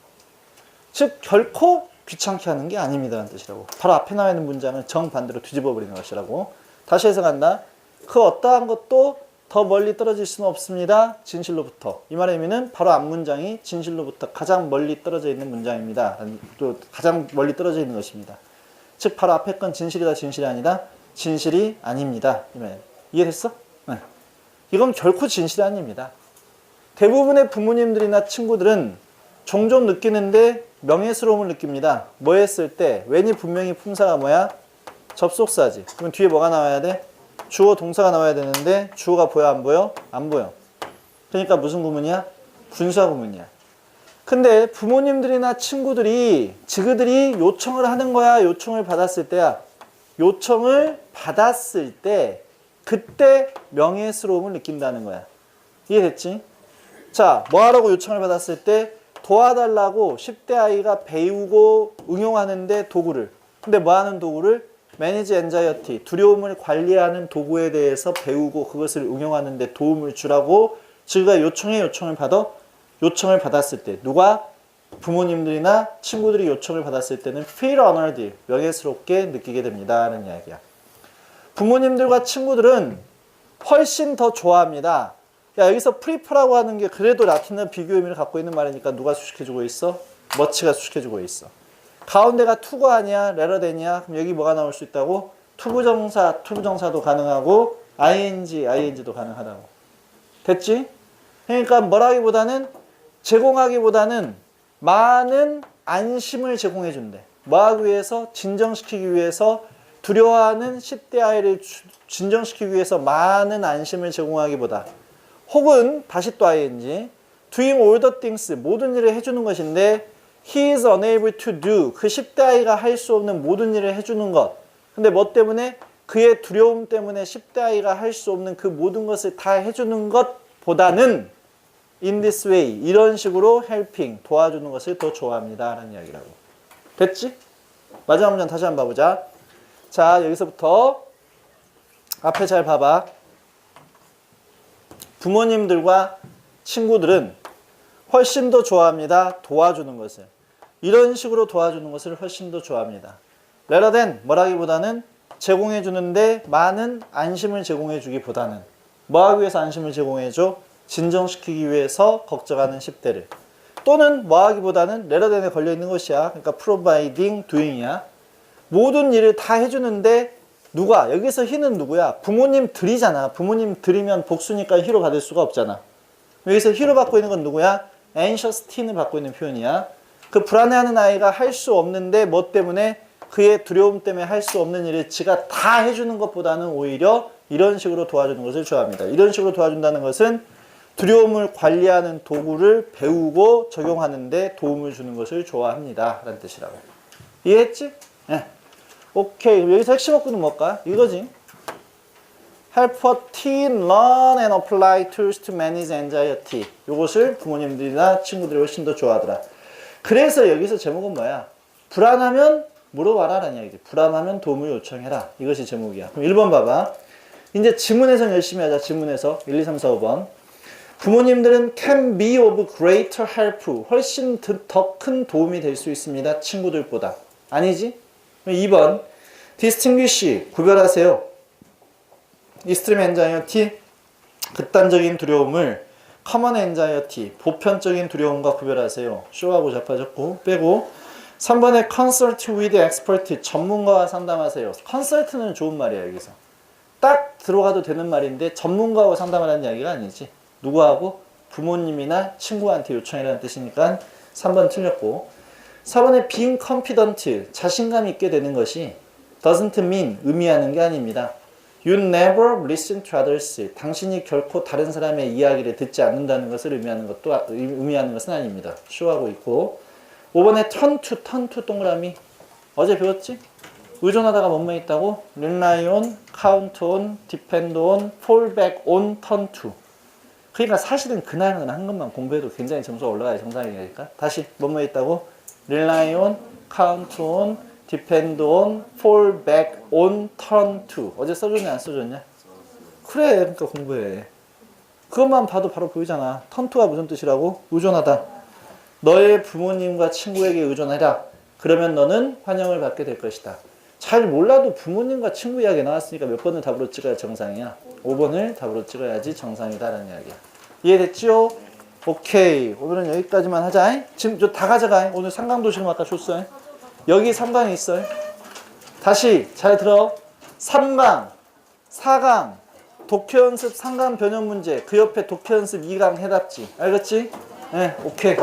Speaker 1: 즉 결코 귀찮게 하는 게 아닙니다 라는 뜻이라고. 바로 앞에 나와 있는 문장을 정반대로 뒤집어 버리는 것이라고. 다시 해석한다. 그 어떠한 것도 더 멀리 떨어질 수는 없습니다. 진실로부터. 이 말의 의미는 바로 앞 문장이 진실로부터 가장 멀리 떨어져 있는 문장입니다. 또 가장 멀리 떨어져 있는 것입니다. 즉 바로 앞에 건 진실이다 진실이 아니다. 진실이 아닙니다. 이 말. 이해됐어? 네. 이건 결코 진실이 아닙니다. 대부분의 부모님들이나 친구들은 종종 느끼는데 명예스러움을 느낍니다. 뭐 했을 때? when이 분명히 품사가 뭐야? 접속사지. 그럼 뒤에 뭐가 나와야 돼? 주어 동사가 나와야 되는데 주어가 보여 안 보여? 안 보여. 그러니까 무슨 구문이야? 분사 구문이야. 근데 부모님들이나 친구들이 지그들이 요청을 하는 거야? 요청을 받았을 때야? 요청을 받았을 때 그때 명예스러움을 느낀다는 거야. 이해됐지? 자, 뭐 하라고 요청을 받았을 때 도와달라고 10대 아이가 배우고 응용하는데 도구를. 근데 뭐 하는 도구를? Manage anxiety, 두려움을 관리하는 도구에 대해서 배우고 그것을 응용하는데 도움을 주라고 지가 요청을 받았을 때 누가? 부모님들이나 친구들이 요청을 받았을 때는 feel honored, 명예스럽게 느끼게 됩니다 라는 이야기야. 부모님들과 친구들은 훨씬 더 좋아합니다. 야, 여기서 prefer라고 하는 게 그래도 라틴어 비교 의미를 갖고 있는 말이니까 누가 수식해주고 있어? much가 수식해주고 있어. 가운데가 to가 아니야? rather than이야? 그럼 여기 뭐가 나올 수 있다고? 투부정사, 투부정사도 가능하고 ing, ing도 가능하다고. 됐지? 그러니까 뭐라기보다는 제공하기보다는 많은 안심을 제공해 준대. 뭐하기 위해서? 진정시키기 위해서 두려워하는 10대 아이를 진정시키기 위해서 많은 안심을 제공하기보다 혹은 다시 또 ing doing all the things 모든 일을 해주는 것인데 he is unable to do 그 10대 아이가 할 수 없는 모든 일을 해주는 것. 근데 뭐 때문에? 그의 두려움 때문에 10대 아이가 할 수 없는 그 모든 것을 다 해주는 것보다는 in this way 이런 식으로 helping 도와주는 것을 더 좋아합니다 라는 이야기라고. 됐지? 마지막 문장 다시 한번 봐보자. 자, 여기서부터 앞에 잘 봐봐. 부모님들과 친구들은 훨씬 더 좋아합니다. 도와주는 것을. 이런 식으로 도와주는 것을 훨씬 더 좋아합니다. rather than 뭐라기보다는 제공해 주는데 많은 안심을 제공해 주기보다는 뭐 하기 위해서 안심을 제공해 줘? 진정시키기 위해서 걱정하는 10대를. 또는 뭐 하기보다는 rather than에 걸려 있는 것이야. 그러니까 providing, doing이야. 모든 일을 다 해주는데 누가? 여기서 he는 누구야? 부모님들이잖아. 부모님들이면 복수니까 he로 받을 수가 없잖아. 여기서 he로 받고 있는 건 누구야? anxious teen을 받고 있는 표현이야. 그 불안해하는 아이가 할 수 없는데 뭐 때문에? 그의 두려움 때문에 할 수 없는 일을 지가 다 해주는 것보다는 오히려 이런 식으로 도와주는 것을 좋아합니다. 이런 식으로 도와준다는 것은 두려움을 관리하는 도구를 배우고 적용하는데 도움을 주는 것을 좋아합니다 라는 뜻이라고. 이해했지? 네. 오케이. 여기서 핵심 어구는 뭘까? 이거지. Help a teen learn and apply tools to manage anxiety. 이것을 부모님들이나 친구들이 훨씬 더 좋아하더라. 그래서 여기서 제목은 뭐야? 불안하면 물어봐라 라는 이야기지. 불안하면 도움을 요청해라. 이것이 제목이야. 그럼 1번 봐봐. 이제 지문해석 열심히 하자. 지문해석 1, 2, 3, 4, 5번. 부모님들은 can be of greater help. 훨씬 더 큰 도움이 될 수 있습니다. 친구들보다. 아니지? 2번. distinguish. 구별하세요. extreme anxiety. 극단적인 두려움을 common anxiety. 보편적인 두려움과 구별하세요. 쇼하고 자빠졌고 빼고. 3번에 consult with expert. 전문가와 상담하세요. consult는 좋은 말이야 여기서. 딱 들어가도 되는 말인데 전문가하고 상담하라는 이야기가 아니지. 누구하고? 부모님이나 친구한테 요청이라는 뜻이니까 3번 틀렸고. 4번에 being confident. 자신감 있게 되는 것이 doesn't mean 의미하는 게 아닙니다. You never listen to others. 당신이 결코 다른 사람의 이야기를 듣지 않는다는 것을 의미하는 것은 아닙니다. 쇼하고 있고. 5번에 turn to 동그라미. 어제 배웠지? 의존하다가 뭐뭐 있다고? rely on, count on, depend on, fall back on, turn to. 그러니까 사실은 그날은 한 것만 공부해도 굉장히 점수가 올라가야 정상이니까. 다시 뭐뭐 있다고? rely on, count on, depend on, fall back on, turn to. 어제 써줬냐 안 써줬냐? 그래, 그러니까 공부해. 그것만 봐도 바로 보이잖아. turn to가 무슨 뜻이라고? 의존하다. 너의 부모님과 친구에게 의존해라. 그러면 너는 환영을 받게 될 것이다. 잘 몰라도 부모님과 친구 이야기 나왔으니까 몇 번을 답으로 찍어야 정상이야? 5번을 답으로 찍어야지 정상이다라는 이야기야. 이해됐지요? 오케이. 오늘은 여기까지만 하자. 지금 저 다 가져가. 오늘 3강 도시름 아까 줬어. 여기 3강이 있어. 다시 잘 들어. 3강, 4강, 독해연습 3강 변형 문제. 그 옆에 독해연습 2강 해답지. 알겠지? 네, 오케이.